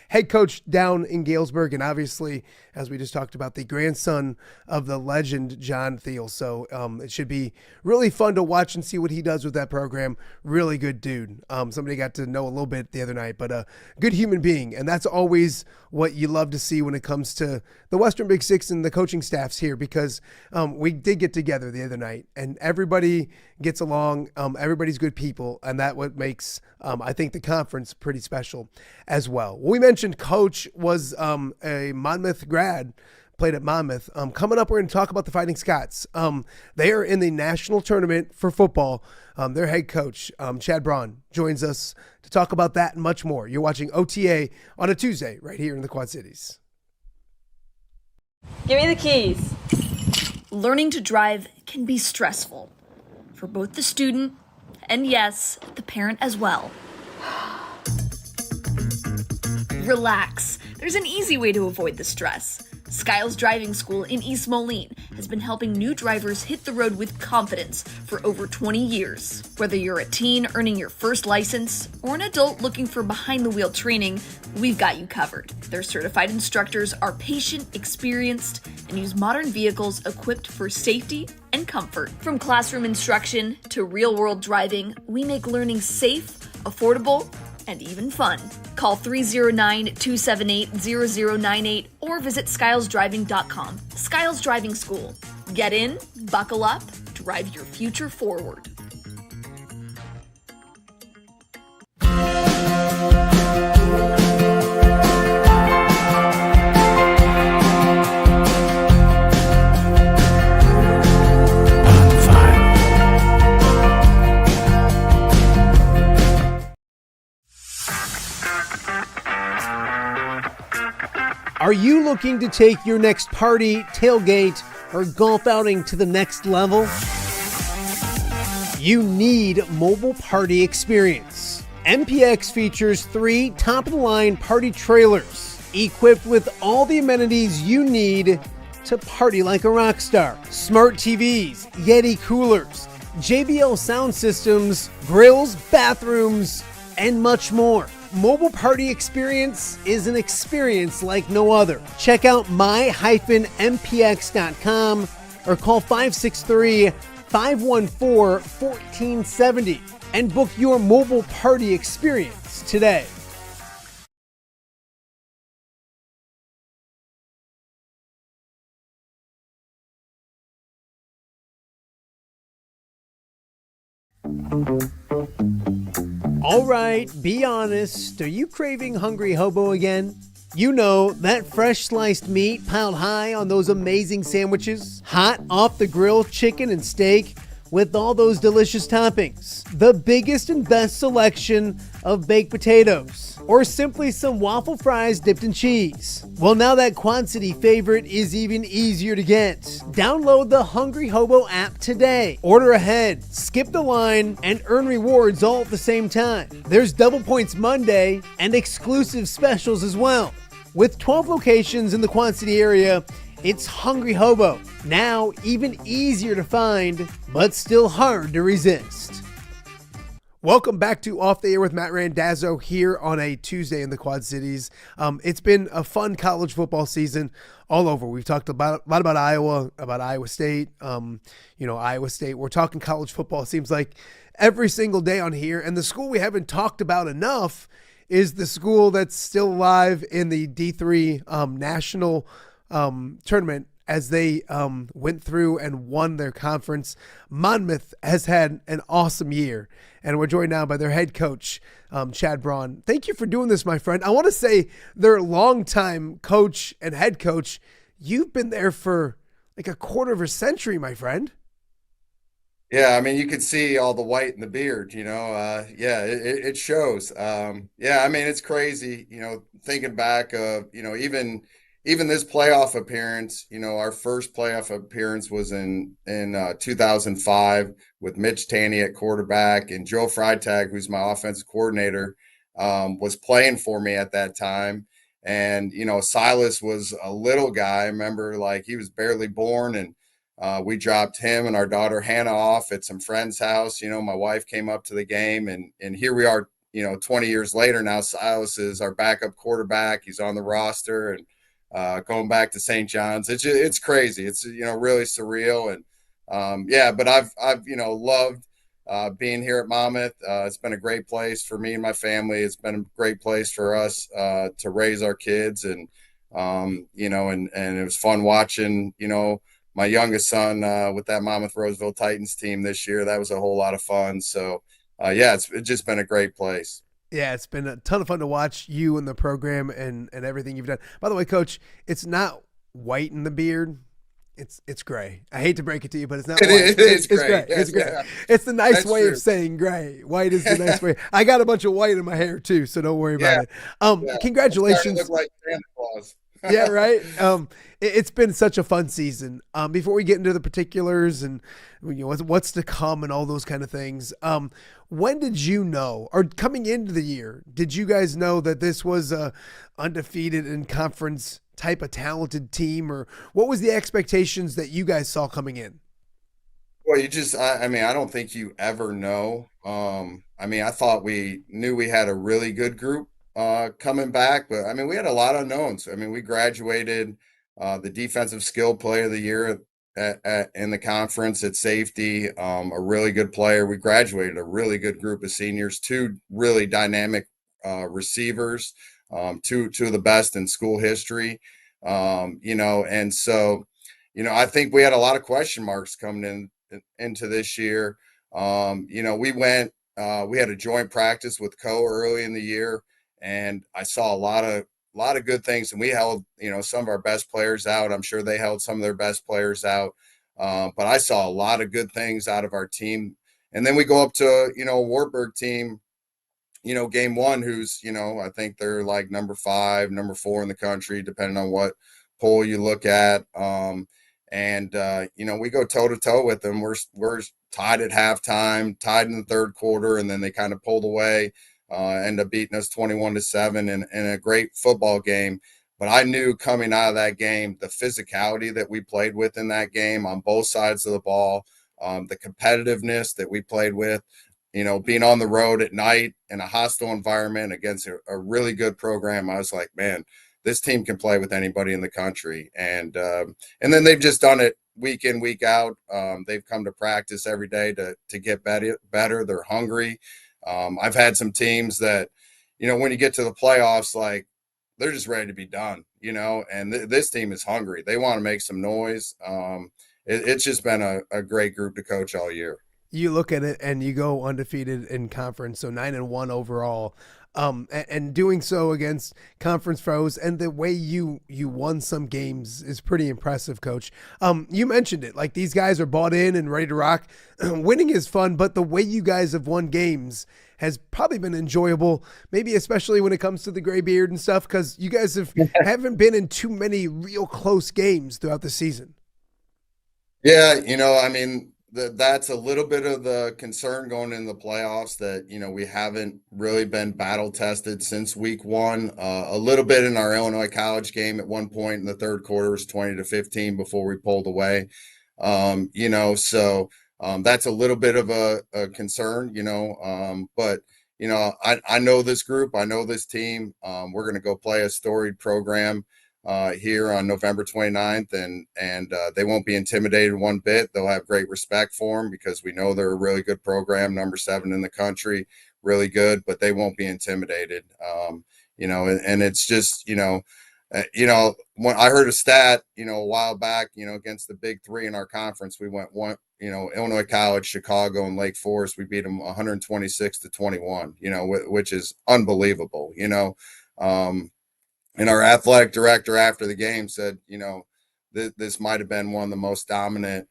head coach down in Galesburg, and obviously, as we just talked about, the grandson of the legend John Thiel. So it should be really fun to watch and see what he does with that program. Really good dude. Somebody got to know a little bit the other night, but a good human being, and that's always what you love to see when it comes to the Western Big Six and the coaching staffs here, because we did get together the other night, and everybody gets along. Everybody's good people, and that what makes I think the conference pretty special as well. We mentioned Coach was a Monmouth grad, played at Monmouth. Coming up, we're going to talk about the Fighting Scots. They are in the national tournament for football. Their head coach, Chad Braun, joins us to talk about that and much more. You're watching OTA on a Tuesday right here in the Quad Cities. Give me the keys. Learning to drive can be stressful for both the student and, yes, the parent as well. Relax. There's an easy way to avoid the stress. Skiles Driving School in East Moline has been helping new drivers hit the road with confidence for over 20 years. Whether you're a teen earning your first license or an adult looking for behind-the-wheel training, we've got you covered. Their certified instructors are patient, experienced, and use modern vehicles equipped for safety and comfort. From classroom instruction to real-world driving, we make learning safe, affordable, and even fun. Call 309-278-0098 or visit skylesdriving.com. Skiles Driving School. Get in, buckle up, drive your future forward. Are you looking to take your next party, tailgate, or golf outing to the next level? You need Mobile Party Experience. MPX features 3 top-of-the-line party trailers equipped with all the amenities you need to party like a rock star. Smart TVs, Yeti coolers, JBL sound systems, grills, bathrooms, and much more. Mobile Party Experience is an experience like no other. Check out my-mpx.com or call 563-514-1470 and book your Mobile Party Experience today. All right, be honest. Are you craving Hungry Hobo again? You know, that fresh sliced meat piled high on those amazing sandwiches, hot off the grill chicken and steak with all those delicious toppings, the biggest and best selection of baked potatoes, or simply some waffle fries dipped in cheese. Well, now that Quad City favorite is even easier to get. Download the Hungry Hobo app today. Order ahead, skip the line, and earn rewards all at the same time. There's Double Points Monday and exclusive specials as well. With 12 locations in the Quad City area, it's Hungry Hobo. Now even easier to find, but still hard to resist. Welcome back to Off the Air with Matt Randazzo here on a Tuesday in the Quad Cities. It's been a fun college football season all over. We've talked a lot about Iowa, about Iowa State. Iowa State. We're talking college football. It seems like every single day on here. And the school we haven't talked about enough is the school that's still alive in the D3 national tournament as they went through and won their conference. Monmouth has had an awesome year, and we're joined now by their head coach, Chad Braun. Thank you for doing this, my friend. I want to say their longtime coach and head coach, you've been there for like a quarter of a century, my friend. Yeah, I mean, you could see all the white in the beard, it shows. I mean, it's crazy, thinking back of, even this playoff appearance, our first playoff appearance was in 2005 with Mitch Taney at quarterback, and Joe Freitag, who's my offensive coordinator, was playing for me at that time. And, Silas was a little guy. I remember he was barely born, and we dropped him and our daughter Hannah off at some friend's house. My wife came up to the game, and here we are 20 years later now, Silas is our backup quarterback. He's on the roster and going back to St. John's. It's crazy. It's, really surreal. And but I've loved being here at Monmouth. It's been a great place for me and my family. It's been a great place for us to raise our kids. And, and it was fun watching, my youngest son with that Monmouth Roseville Titans team this year. That was a whole lot of fun. So, it's just been a great place. Yeah, it's been a ton of fun to watch you and the program and everything you've done. By the way, Coach, it's not white in the beard. It's gray. I hate to break it to you, but it's not white. It's gray. Yes, it's gray. yeah. It's the nice That's way true. of saying gray. White is the nice way. I got a bunch of white in my hair too, so don't worry about it. Congratulations. Look like Santa Claus. Yeah, right. It's been such a fun season. Before we get into the particulars and what's to come and all those kind of things, when did you know, or coming into the year, did you guys know that this was a undefeated in conference type of talented team, or what was the expectations that you guys saw coming in? Well, I don't think you ever know. I thought we knew we had a really good group coming back, but we had a lot of unknowns. We graduated the defensive skill player of the year in the conference at safety, a really good player. We graduated a really good group of seniors, two really dynamic receivers, two of the best in school history, and so, I think we had a lot of question marks coming into this year. We had a joint practice with Co early in the year, and I saw a lot of good things, and we held, some of our best players out. I'm sure they held some of their best players out. But I saw a lot of good things out of our team. And then we go up to, a Wartburg team, game one, who's, I think they're like number 5, number 4 in the country, depending on what poll you look at. We go toe to toe with them. We're tied at halftime, tied in the third quarter, and then they kind of pulled away, end up beating us 21-7 in a great football game. But I knew coming out of that game, the physicality that we played with in that game on both sides of the ball, the competitiveness that we played with, being on the road at night in a hostile environment against a really good program. I was like, man, this team can play with anybody in the country. And then they've just done it week in, week out. They've come to practice every day to get better. They're hungry. I've had some teams that, when you get to the playoffs, like, they're just ready to be done, and this team is hungry. They want to make some noise. It's just been a great group to coach all year. You look at it and you go undefeated in conference, so 9-1 overall, and doing so against conference foes, and the way you won some games is pretty impressive, Coach. You mentioned it, like, these guys are bought in and ready to rock. Winning is fun, but the way you guys have won games has probably been enjoyable, maybe especially when it comes to the gray beard and stuff, because you guys haven't been in too many real close games throughout the season. Yeah, that's a little bit of the concern going into the playoffs, that, we haven't really been battle tested since week 1. A little bit in our Illinois College game at one point in the third quarter was 20-15 before we pulled away. So that's a little bit of a concern, but, I know this group, I know this team. We're going to go play a storied program here on November 29th, and they won't be intimidated one bit. They'll have great respect for them because we know they're a really good program, number 7 in the country, really good, but they won't be intimidated. And it's just, when I heard a stat, a while back, against the big 3 in our conference, we went one, Illinois College, Chicago, and Lake Forest, we beat them 126-21, which is unbelievable, and our athletic director after the game said, this might have been one of the most dominant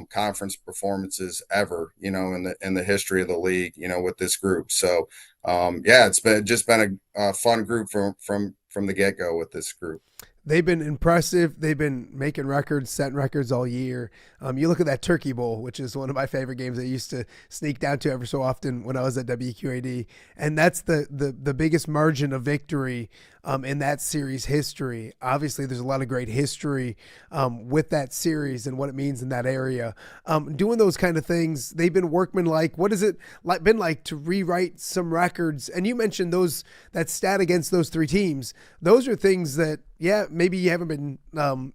conference performances ever, in the history of the league, with this group. So, it's been a fun group from the get-go with this group. They've been impressive. They've been making records, setting records all year. You look at that Turkey Bowl, which is one of my favorite games I used to sneak down to ever so often when I was at WQAD, and that's the biggest margin of victory in that series history. Obviously, there's a lot of great history with that series and what it means in that area. Doing those kind of things, they've been workmanlike. What has it been like to rewrite some records? And you mentioned that stat against those three teams. Those are things that, yeah, maybe you haven't been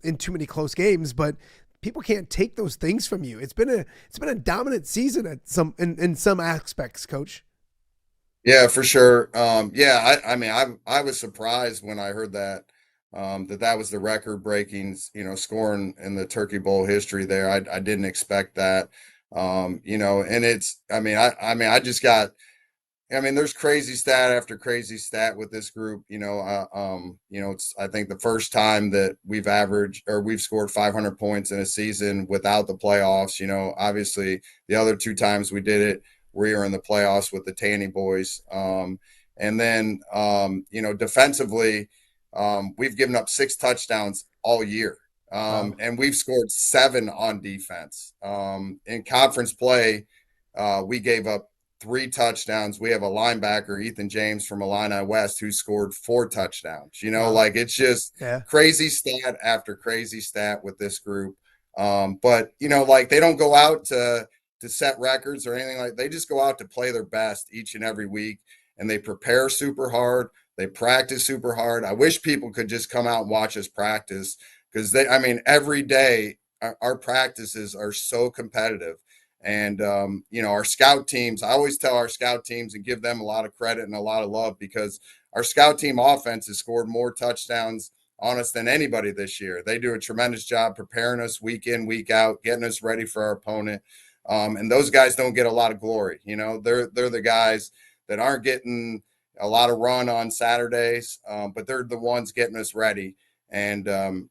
in too many close games, but people can't take those things from you. It's been a dominant season in some aspects, Coach. Yeah, for sure. I mean, I was surprised when I heard that that was the record breaking, scoring in the Turkey Bowl history there. I didn't expect that. And it's, I just got, there's crazy stat after crazy stat with this group. It's, I think, the first time that we've scored 500 points in a season without the playoffs. Obviously the other two times we did it, we were in the playoffs with the Tanny boys. And then, defensively, we've given up 6 touchdowns all year. And we've scored 7 on defense. In conference play, we gave up 3 touchdowns. We have a linebacker, Ethan James from Illini West, who scored 4 touchdowns. It's just crazy stat after crazy stat with this group. But they don't go out to set records or anything like that. They just go out to play their best each and every week, and they prepare super hard. They practice super hard. I wish people could just come out and watch us practice, because every day our practices are so competitive. And, our scout teams, I always tell our scout teams and give them a lot of credit and a lot of love, because our scout team offense has scored more touchdowns on us than anybody this year. They do a tremendous job preparing us week in, week out, getting us ready for our opponent. And those guys don't get a lot of glory. They're the guys that aren't getting a lot of run on Saturdays, but they're the ones getting us ready. And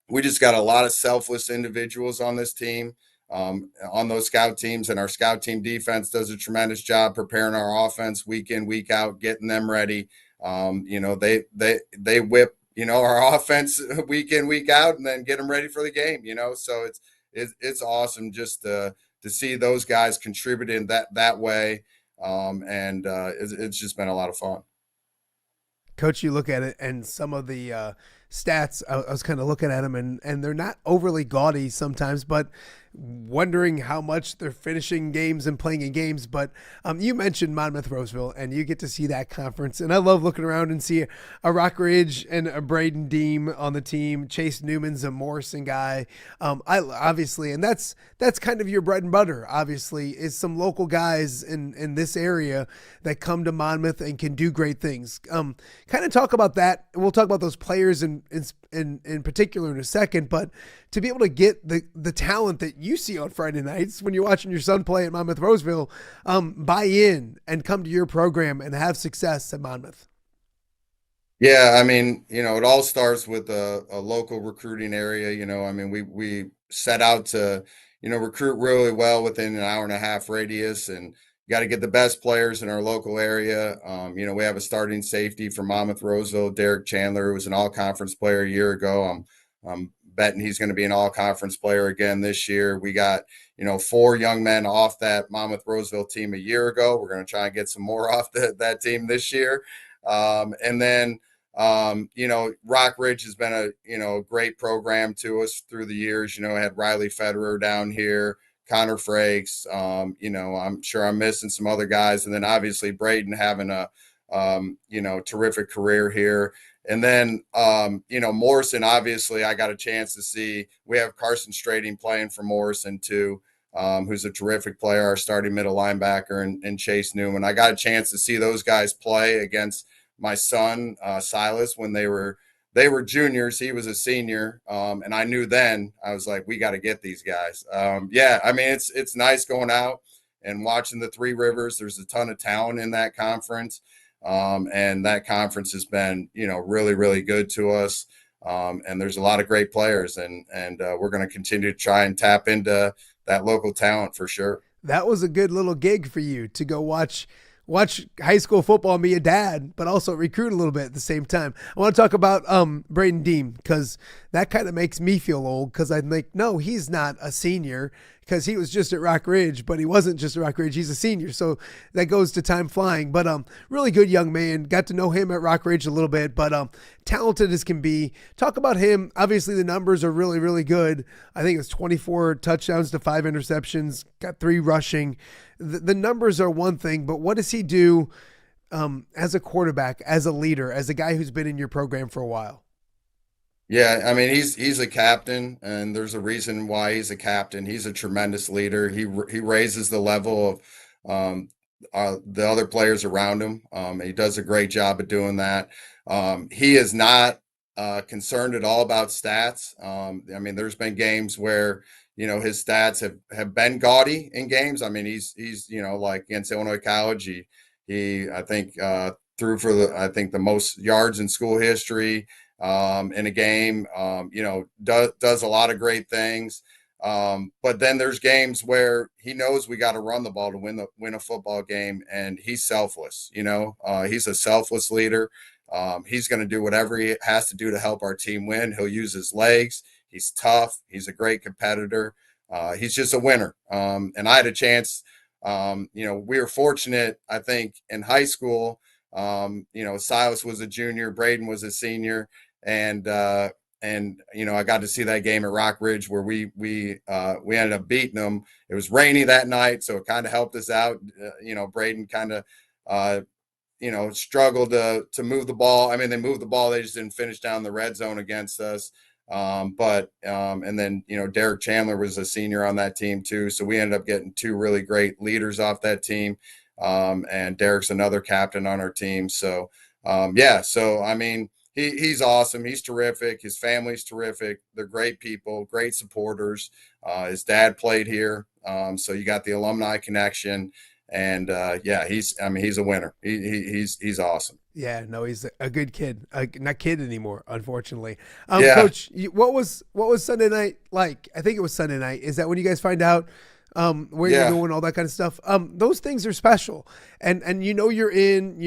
we just got a lot of selfless individuals on this team, on those scout teams, and our scout team defense does a tremendous job preparing our offense week in, week out, getting them ready. They whip, our offense week in, week out, and then get them ready for the game, so it's awesome just to see those guys contributing that way. It's just been a lot of fun. Coach, you look at it, and some of the stats, I was kind of looking at them, and they're not overly gaudy sometimes, but wondering how much they're finishing games and playing in games. But you mentioned Monmouth Roseville, and you get to see that conference. And I love looking around and see a Rock Ridge and a Braden Deem on the team. Chase Newman's a Morrison guy. Obviously, and that's kind of your bread and butter, obviously, is some local guys in this area that come to Monmouth and can do great things. Kind of talk about that. We'll talk about those players in particular in a second, but to be able to get the talent that you see on Friday nights when you're watching your son play at Monmouth Roseville, buy in and come to your program and have success at Monmouth. Yeah, it all starts with a local recruiting area. We set out to, recruit really well within an hour and a half radius, and got to get the best players in our local area. We have a starting safety from Monmouth Roseville, Derek Chandler, who was an all-conference player a year ago. I'm betting he's going to be an all-conference player again this year. We got, 4 young men off that Monmouth Roseville team a year ago. We're going to try and get some more off that team this year. And then, Rock Ridge has been a great program to us through the years. I had Riley Federer down here, Connor Frakes, I'm sure I'm missing some other guys. And then obviously Braden having a, terrific career here. And then, Morrison, obviously I got a chance to see, we have Carson Strading playing for Morrison too, who's a terrific player, our starting middle linebacker, and Chase Newman. I got a chance to see those guys play against my son, Silas, when they were juniors. He was a senior. And I knew then, I was like, we got to get these guys. It's nice going out and watching the Three Rivers. There's a ton of talent in that conference. And that conference has been, really, really good to us. And there's a lot of great players, and we're going to continue to try and tap into that local talent for sure. That was a good little gig for you to go watch watch high school football and be a dad, but also recruit a little bit at the same time. I want to talk about Braden Deem, because that kind of makes me feel old, because I'm like, no, he's not a senior, because he was just at Rock Ridge, but he wasn't just at Rock Ridge. He's a senior, so that goes to time flying. But really good young man. Got to know him at Rock Ridge a little bit, but talented as can be. Talk about him. Obviously, the numbers are really, really good. I think it's 24 touchdowns to 5 interceptions, got 3 rushing. The numbers are one thing, but what does he do as a quarterback, as a leader, as a guy who's been in your program for a while? Yeah, I mean he's a captain, and there's a reason why he's a captain. He's a tremendous leader. He raises the level of the other players around him. He does a great job of doing that. He is not concerned at all about stats. I mean, there's been games where his stats have been gaudy in games. I mean, he's like against Illinois College, he I think threw for the most yards in school history. In a game, does a lot of great things. But then there's games where he knows we got to run the ball to win a football game, and he's selfless. He's a selfless leader. He's going to do whatever he has to do to help our team win. He'll use his legs. He's tough. He's a great competitor. He's just a winner. And I had a chance. We were fortunate, I think, in high school. Silas was a junior, Braden was a senior, and I got to see that game at Rock Ridge where we ended up beating them. It was rainy that night, so it kind of helped us out. Braden kind of struggled to move the ball. I mean, they moved the ball, they just didn't finish down the red zone against us. And then Derek Chandler was a senior on that team too, so we ended up getting 2 really great leaders off that team. And Derek's another captain on our team. So, so I mean, he's awesome. He's terrific. His family's terrific. They're great people, great supporters. His dad played here. So you got the alumni connection, and he's a winner. He's awesome. Yeah, no, he's a good kid. Not kid anymore, unfortunately. Yeah. Coach, what was Sunday night like? I think it was Sunday night. Is that when you guys find out where you're going, all that kind of stuff? Those things are special, and you're in,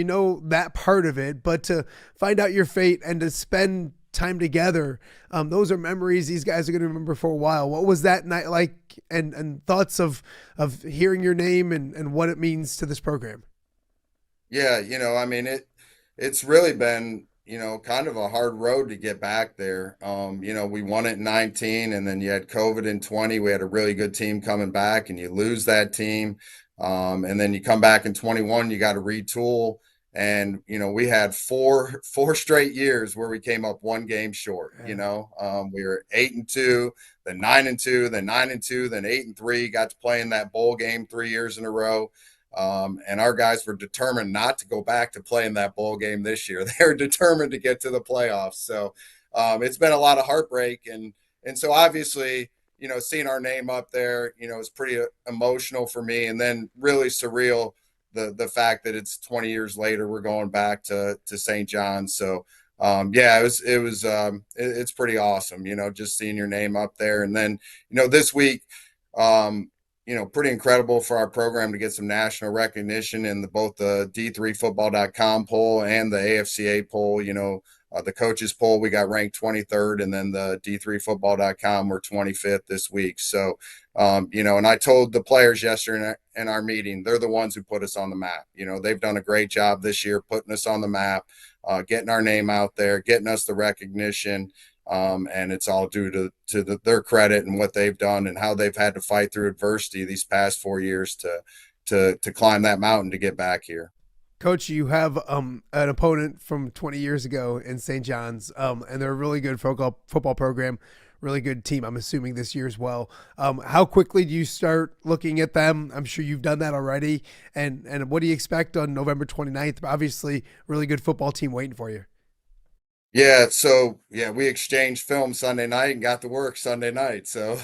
that part of it, but to find out your fate and to spend time together, those are memories these guys are going to remember for a while. What was that night like, and thoughts of hearing your name and what it means to this program? Yeah, I mean, it's really been, kind of a hard road to get back there. We won it in 19, and then you had COVID in 20. We had a really good team coming back, and you lose that team. And then you come back in 21, you got to retool. And, we had four straight years where we came up 1 game short. We were 8-2, then 9-2, then 9-2, then 8-3, got to play in that bowl game 3 years in a row. And our guys were determined not to go back to playing that bowl game this year. They were determined to get to the playoffs. So it's been a lot of heartbreak. And so obviously, seeing our name up there, is pretty emotional for me. And then really surreal, the fact that it's 20 years later, we're going back to St. John's. So it's pretty awesome, just seeing your name up there. And then, this week, pretty incredible for our program to get some national recognition in both the D3football.com poll and the AFCA poll. The coaches poll, we got ranked 23rd, and then the D3football.com we're 25th this week. So, and I told the players yesterday in our meeting, they're the ones who put us on the map. They've done a great job this year putting us on the map, getting our name out there, getting us the recognition. And it's all due to their credit and what they've done and how they've had to fight through adversity these past 4 years to climb that mountain to get back here. Coach, you have an opponent from 20 years ago in St. John's, and they're a really good football program, really good team, I'm assuming this year as well. How quickly do you start looking at them? I'm sure you've done that already. And what do you expect on November 29th? Obviously, really good football team waiting for you. Yeah, so we exchanged film Sunday night and got to work Sunday night. So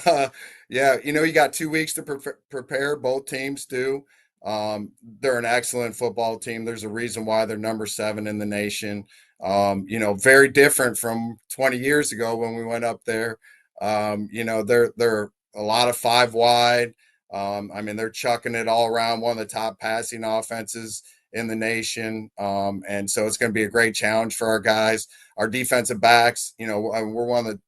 you got 2 weeks to prepare. Both teams do. They're an excellent football team. There's a reason why they're number 7 in the nation. Very different from 20 years ago when we went up there. They're a lot of 5 wide. They're chucking it all around, one of the top passing offenses in the nation. And so it's going to be a great challenge for our guys. Our defensive backs, we're one of the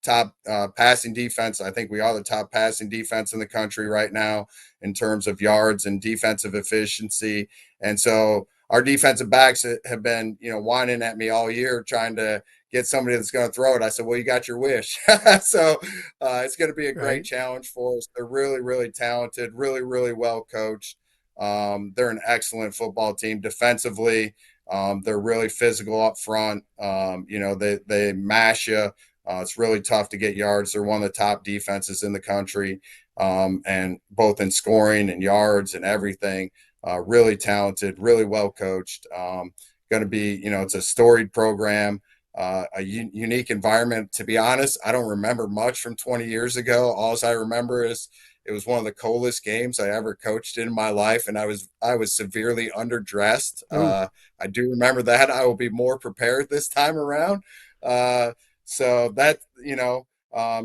top passing defense. I think we are the top passing defense in the country right now in terms of yards and defensive efficiency. And so our defensive backs have been, whining at me all year trying to get somebody that's going to throw it. I said, well, you got your wish. So it's going to be a great challenge for us. They're really, really talented, really, really well coached. They're an excellent football team defensively. They're really physical up front. They mash you. It's really tough to get yards. They're one of the top defenses in the country, and both in scoring and yards and everything. Really talented, really well coached. Going to be, it's a storied program, a unique environment. To be honest, I don't remember much from 20 years ago. All I remember is it was one of the coldest games I ever coached in my life, and I was severely underdressed. I do remember that. I will be more prepared this time around. So that,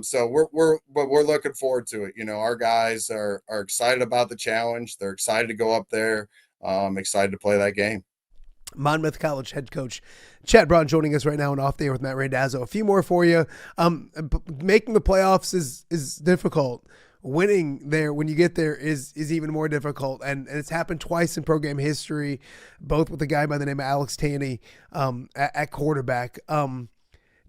so we're looking forward to it. Our guys are excited about the challenge. They're excited to go up there. Excited to play that game. Monmouth College head coach Chad Braun joining us right now and off the air with Matt Randazzo. A few more for you. Making the playoffs is difficult. Winning there when you get there is even more difficult, and it's happened twice in program history, both with a guy by the name of Alex Taney at quarterback.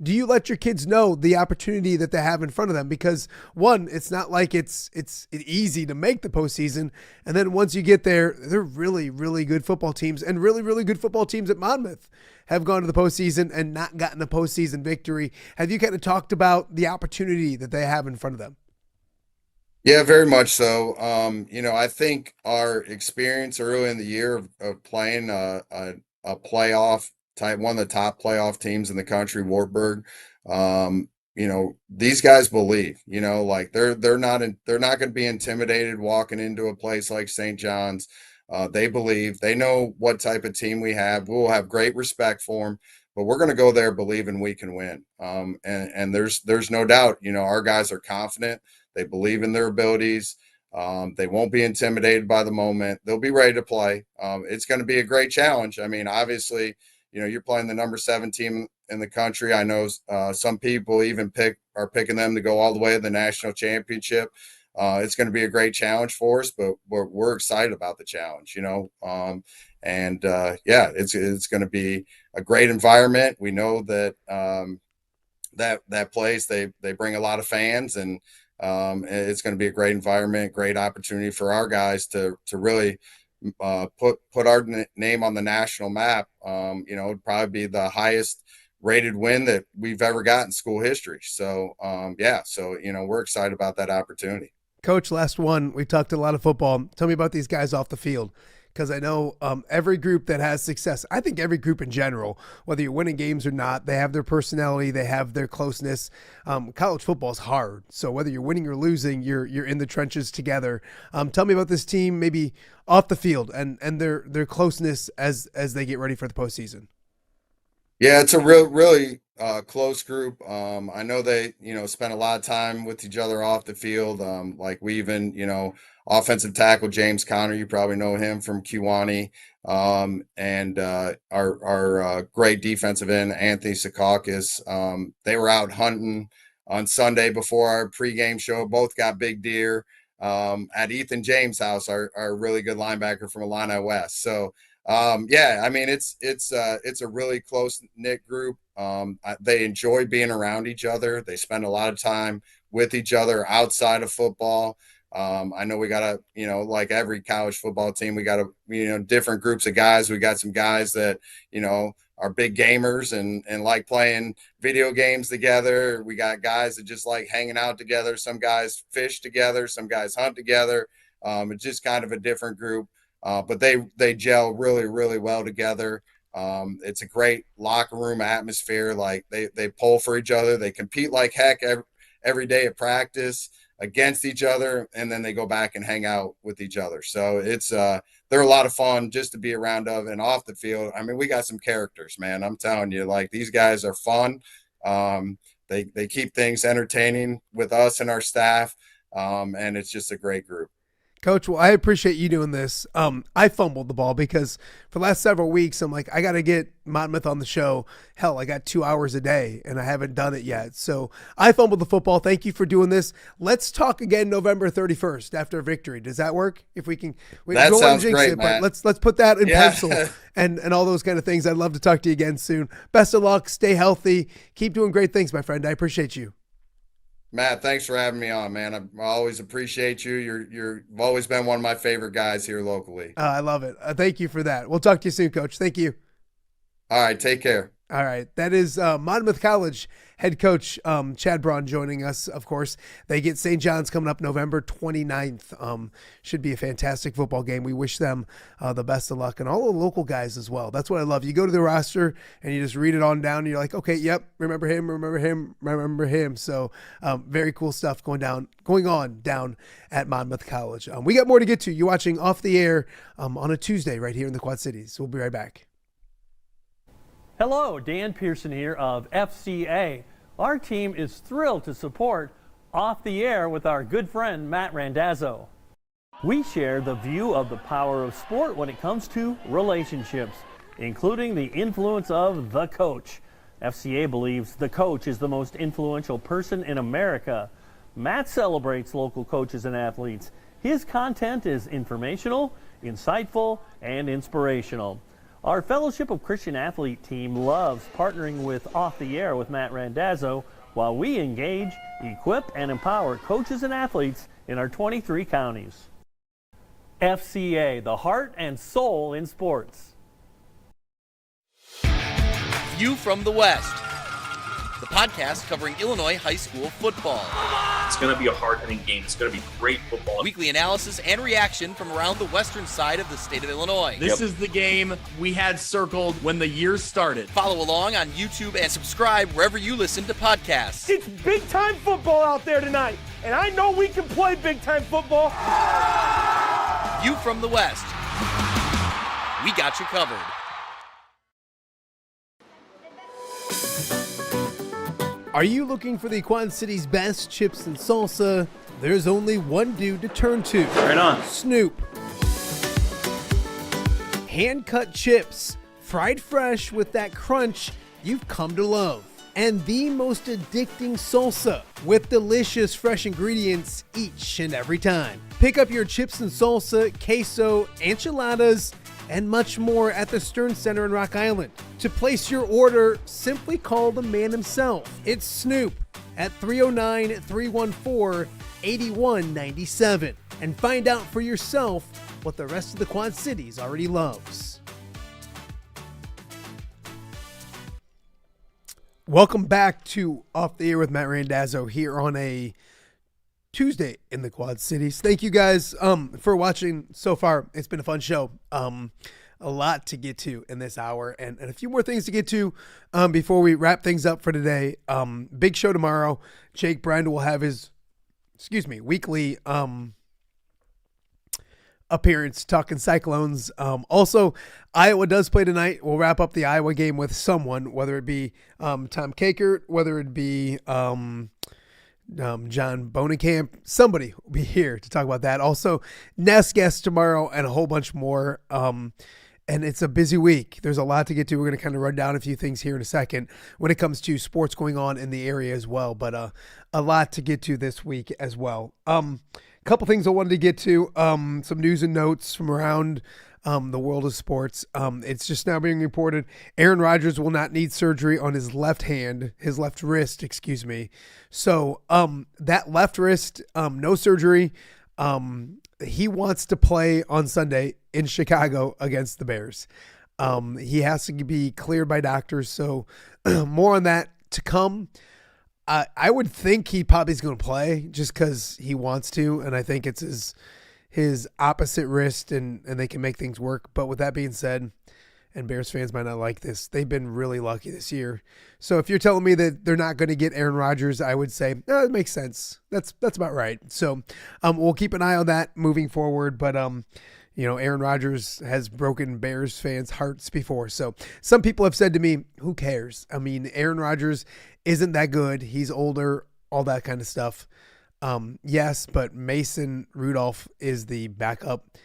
Do you let your kids know the opportunity that they have in front of them? Because one, it's not like it's easy to make the postseason. And then once you get there, they're really, really good football teams, and really, really good football teams at Monmouth have gone to the postseason and not gotten a postseason victory. Have you kind of talked about the opportunity that they have in front of them? Yeah, very much so. I think our experience early in the year of playing a playoff type, one of the top playoff teams in the country, Wartburg. These guys believe, like they're not going to be intimidated walking into a place like St. John's. They believe, they know what type of team we have. We'll have great respect for them, but we're going to go there believing we can win. And there's no doubt, our guys are confident. They believe in their abilities. They won't be intimidated by the moment. They'll be ready to play. It's going to be a great challenge. I mean, obviously, you're playing the number 7 team in the country. I know some people even are picking them to go all the way to the national championship. It's going to be a great challenge for us, but we're excited about the challenge, it's going to be a great environment. We know that that place, they bring a lot of fans, and it's going to be a great environment, great opportunity for our guys to really put our name on the national map. It'd probably be the highest rated win that we've ever got in school history. So, we're excited about that opportunity. Coach, last one. We talked a lot of football. Tell me about these guys off the field, because I know every group that has success, I think every group in general, whether you're winning games or not, they have their personality, they have their closeness. College football is hard, so whether you're winning or losing, you're in the trenches together. Tell me about this team, maybe off the field, and their closeness as they get ready for the postseason. Yeah, it's a really close group. I know they, spend a lot of time with each other off the field. Like we even, offensive tackle James Conner, you probably know him from Kewanee. And our great defensive end, Anthony Secaucus. They were out hunting on Sunday before our pregame show. Both got big deer at Ethan James' house, our really good linebacker from Illini West. So, it's a really close knit group. They enjoy being around each other. They spend a lot of time with each other outside of football. I know we got like every college football team, we got different groups of guys. We got some guys that, are big gamers and like playing video games together. We got guys that just like hanging out together. Some guys fish together, some guys hunt together. It's just kind of a different group. But they gel really, really well together. It's a great locker room atmosphere. Like they pull for each other. They compete like heck every day at practice against each other, and then they go back and hang out with each other. So they're a lot of fun just to be around of and off the field. I mean, we got some characters, man. I'm telling you, like these guys are fun. They keep things entertaining with us and our staff, and it's just a great group. Coach, well, I appreciate you doing this. I fumbled the ball because for the last several weeks, I'm like, I got to get Monmouth on the show. Hell, I got 2 hours a day, and I haven't done it yet. So I fumbled the football. Thank you for doing this. Let's talk again November 31st after victory. Does that work? If we can, that don't sounds jinx great, it, Matt. but let's put that in pencil and all those kind of things. I'd love to talk to you again soon. Best of luck. Stay healthy. Keep doing great things, my friend. I appreciate you. Matt, thanks for having me on, man. I always appreciate you. You've always been one of my favorite guys here locally. I love it. Thank you for that. We'll talk to you soon, Coach. Thank you. All right, take care. All right. That is Monmouth College head coach Chad Braun joining us, of course. They get St. John's coming up November 29th. Should be a fantastic football game. We wish them the best of luck, and all the local guys as well. That's what I love. You go to the roster and you just read it on down, and you're like, okay, yep, remember him. So very cool stuff going on down at Monmouth College. We got more to get to. You're watching Off the Air on a Tuesday right here in the Quad Cities. We'll be right back. Hello, Dan Pearson here of FCA. Our team is thrilled to support Off the Air with our good friend Matt Randazzo. We share the view of the power of sport when it comes to relationships, including the influence of the coach. FCA believes the coach is the most influential person in America. Matt celebrates local coaches and athletes. His content is informational, insightful, and inspirational. Our Fellowship of Christian Athlete team loves partnering with Off the Air with Matt Randazzo while we engage, equip, and empower coaches and athletes in our 23 counties. FCA, the heart and soul in sports. View from the West, the podcast covering Illinois high school football. It's going to be a hard-hitting game. It's going to be great football. Weekly analysis and reaction from around the western side of the state of Illinois. This is the game we had circled when the year started. Follow along on YouTube and subscribe wherever you listen to podcasts. It's big-time football out there tonight, and I know we can play big-time football. View from the West. We got you covered. Are you looking for the Quad City's best chips and salsa? There's only one dude to turn to. Right on. Snoop. Hand-cut chips, fried fresh with that crunch you've come to love. And the most addicting salsa with delicious fresh ingredients each and every time. Pick up your chips and salsa, queso, enchiladas, and much more at the Stern Center in Rock Island. To place your order, simply call the man himself. It's Snoop at 309-314-8197 and find out for yourself what the rest of the Quad Cities already loves. Welcome back to Off the Air with Matt Randazzo here on a Tuesday in the Quad Cities. Thank you guys for watching so far. It's been a fun show. A lot to get to in this hour and a few more things to get to before we wrap things up for today. Big show tomorrow. Jake Brand will have his weekly appearance talking Cyclones. Also, Iowa does play tonight. We'll wrap up the Iowa game with someone, whether it be Tom Kakert, whether it be John Bonenkamp. Somebody will be here to talk about that. Also, Nest guests tomorrow and a whole bunch more. And it's a busy week. There's a lot to get to. We're going to kind of run down a few things here in a second when it comes to sports going on in the area as well. But a lot to get to this week as well. Couple things I wanted to get to. Some news and notes from around the world of sports. It's just now being reported Aaron Rodgers will not need surgery on his left wrist, excuse me. So that left wrist, no surgery. He wants to play on Sunday in Chicago against the Bears. He has to be cleared by doctors. So more on that to come. I would think he probably is going to play just because he wants to, and I think it's his opposite wrist, and they can make things work. But with that being said, and Bears fans might not like this, they've been really lucky this year. So if you're telling me that they're not going to get Aaron Rodgers, I would say it makes sense. That's about right. So we'll keep an eye on that moving forward. But Aaron Rodgers has broken Bears fans' hearts before. So some people have said to me, who cares? I mean, Aaron Rodgers isn't that good. He's older, all that kind of stuff. Yes, but Mason Rudolph is the backup,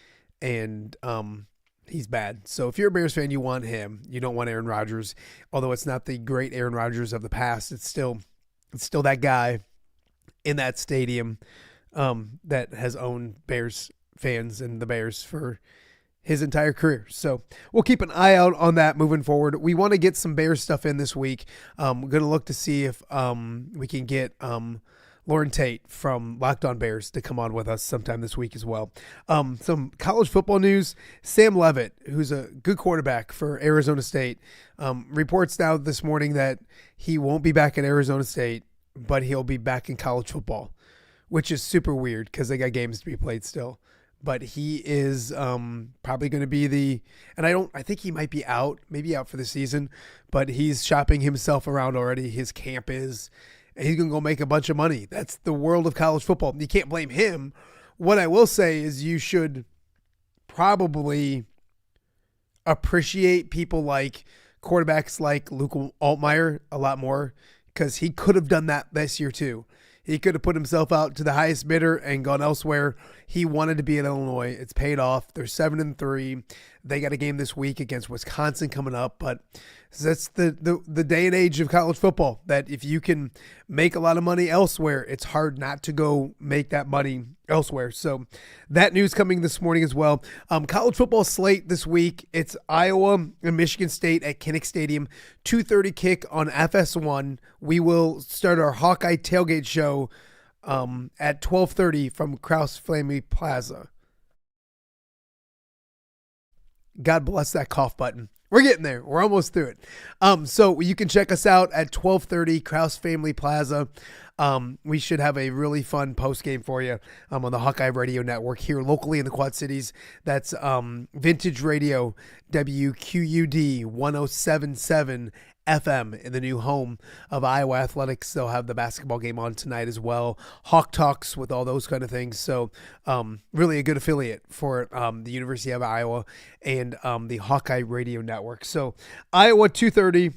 and he's bad. So if you're a Bears fan, you want him. You don't want Aaron Rodgers, although it's not the great Aaron Rodgers of the past. It's still that guy in that stadium that has owned Bears fans and the Bears for his entire career. So we'll keep an eye out on that moving forward. We want to get some Bears stuff in this week. We're going to look to see if we can get Lauren Tate from Locked On Bears to come on with us sometime this week as well. Some college football news. Sam Leavitt, who's a good quarterback for Arizona State, reports now this morning that he won't be back at Arizona State, but he'll be back in college football, which is super weird because they got games to be played still. But he is probably going to be I think he might be maybe out for the season, but he's shopping himself around already. His camp is, and he's going to go make a bunch of money. That's the world of college football. You can't blame him. What I will say is you should probably appreciate people like quarterbacks like Luke Altmaier a lot more, because he could have done that this year too. He could have put himself out to the highest bidder and gone elsewhere. He wanted to be in Illinois. It's paid off. They're 7-3. They got a game this week against Wisconsin coming up, but that's the day and age of college football, that if you can make a lot of money elsewhere, it's hard not to go make that money elsewhere. So that news coming this morning as well. College football slate this week. It's Iowa and Michigan State at Kinnick Stadium, 2:30 kick on FS1. We will start our Hawkeye tailgate show at 12:30 from Kraus Family Plaza. God bless that cough button. We're getting there. We're almost through it. So you can check us out at 12:30 Kraus Family Plaza. We should have a really fun post game for you on the Hawkeye Radio Network here locally in the Quad Cities. That's Vintage Radio, WQUD 107.7 FM in the new home of Iowa Athletics. They'll have the basketball game on tonight as well. Hawk Talks with all those kind of things. So really a good affiliate for the University of Iowa and the Hawkeye Radio Network. So Iowa 2:30,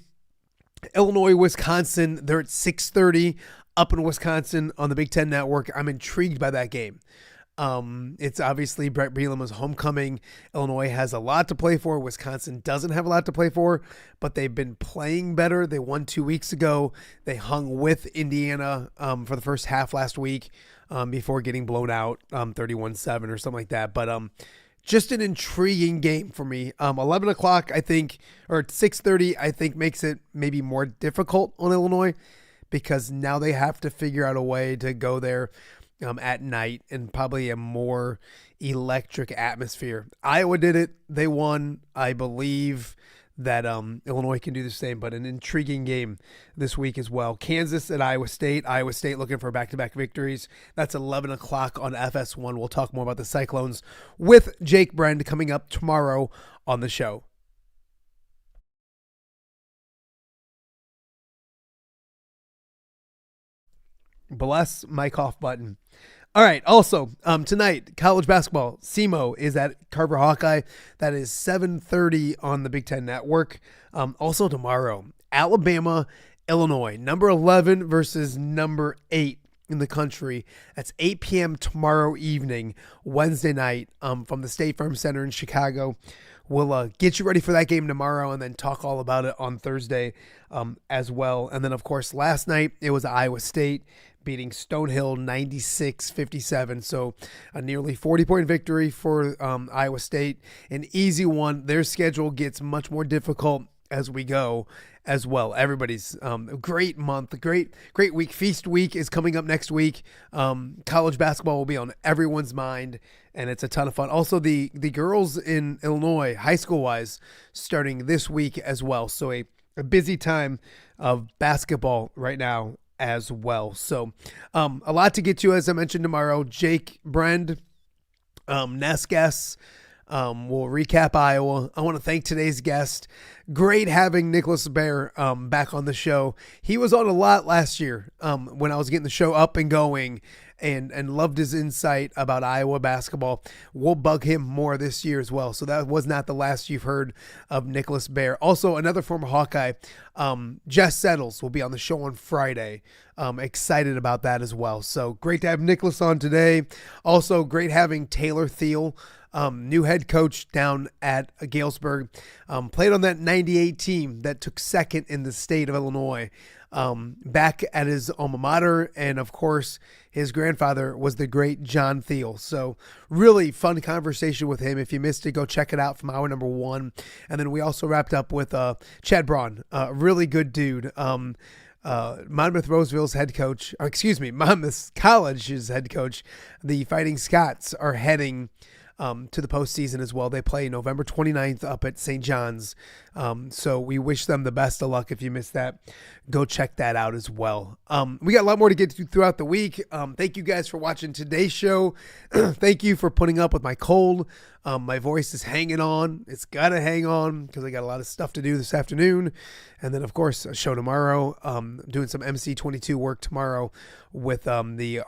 Illinois, Wisconsin. They're at 6:30 up in Wisconsin on the Big Ten Network. I'm intrigued by that game. It's obviously Brett Bielema's homecoming. Illinois has a lot to play for. Wisconsin doesn't have a lot to play for, but they've been playing better. They won 2 weeks ago. They hung with Indiana for the first half last week before getting blown out 31-7 or something like that. But just an intriguing game for me. 11 o'clock, I think, or 6:30, I think makes it maybe more difficult on Illinois, because now they have to figure out a way to go there at night and probably a more electric atmosphere. Iowa did it. They won. I believe that Illinois can do the same, but an intriguing game this week as well. Kansas at Iowa State. Iowa State looking for back-to-back victories. That's 11 o'clock on FS1. We'll talk more about the Cyclones with Jake Brend coming up tomorrow on the show. Bless my cough button. All right. Also, tonight, college basketball. SEMO is at Carver Hawkeye. That is 7:30 on the Big Ten Network. Also tomorrow, Alabama, Illinois, number 11 versus number 8 in the country. That's 8 p.m. tomorrow evening, Wednesday night, from the State Farm Center in Chicago. We'll get you ready for that game tomorrow and then talk all about it on Thursday as well. And then, of course, last night it was Iowa State beating Stonehill 96-57. So a nearly 40-point victory for Iowa State. An easy one. Their schedule gets much more difficult as we go as well. Everybody's great month, great week. Feast week is coming up next week. College basketball will be on everyone's mind, and it's a ton of fun. Also, the girls in Illinois, high school-wise, starting this week as well. So a busy time of basketball right now as well. So a lot to get to, as I mentioned tomorrow. Jake Brend, Nest guests, We'll recap Iowa. I want to thank today's guest. Great having Nicholas Baer back on the show. He was on a lot last year when I was getting the show up and going, and loved his insight about Iowa basketball. We'll bug him more this year as well. So that was not the last you've heard of Nicholas Baer. Also, another former Hawkeye, Jess Settles, will be on the show on Friday. Excited about that as well. So great to have Nicholas on today. Also, great having Taylor Thiel, new head coach down at Galesburg. Played on that 98 team that took second in the state of Illinois. Back at his alma mater, and of course his grandfather was the great John Thiel. So really fun conversation with him. If you missed it, go check it out from hour number 1. And then we also wrapped up with Chad Braun, really good dude. Monmouth College's head coach. The Fighting Scots are heading to the postseason as well. They play November 29th up at St. John's. So we wish them the best of luck. If you missed that, go check that out as well. We got a lot more to get to throughout the week. Thank you guys for watching today's show. Thank you for putting up with my cold. My voice is hanging on. It's got to hang on because I got a lot of stuff to do this afternoon. And then, of course, a show tomorrow. Doing some MC22 work tomorrow with the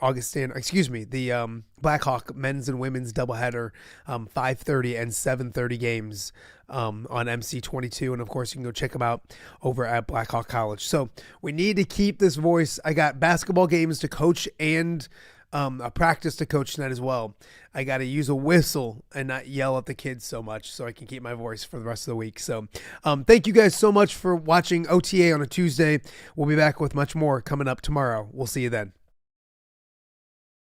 Blackhawk men's and women's doubleheader, 5:30 and 7:30 games on MC22. And, of course, you can go check them out over at Blackhawk College. So we need to keep this voice. I got basketball games to coach and a practice to coach tonight as well. I got to use a whistle and not yell at the kids so much so I can keep my voice for the rest of the week. So thank you guys so much for watching OTA on a Tuesday. We'll be back with much more coming up tomorrow. We'll see you then.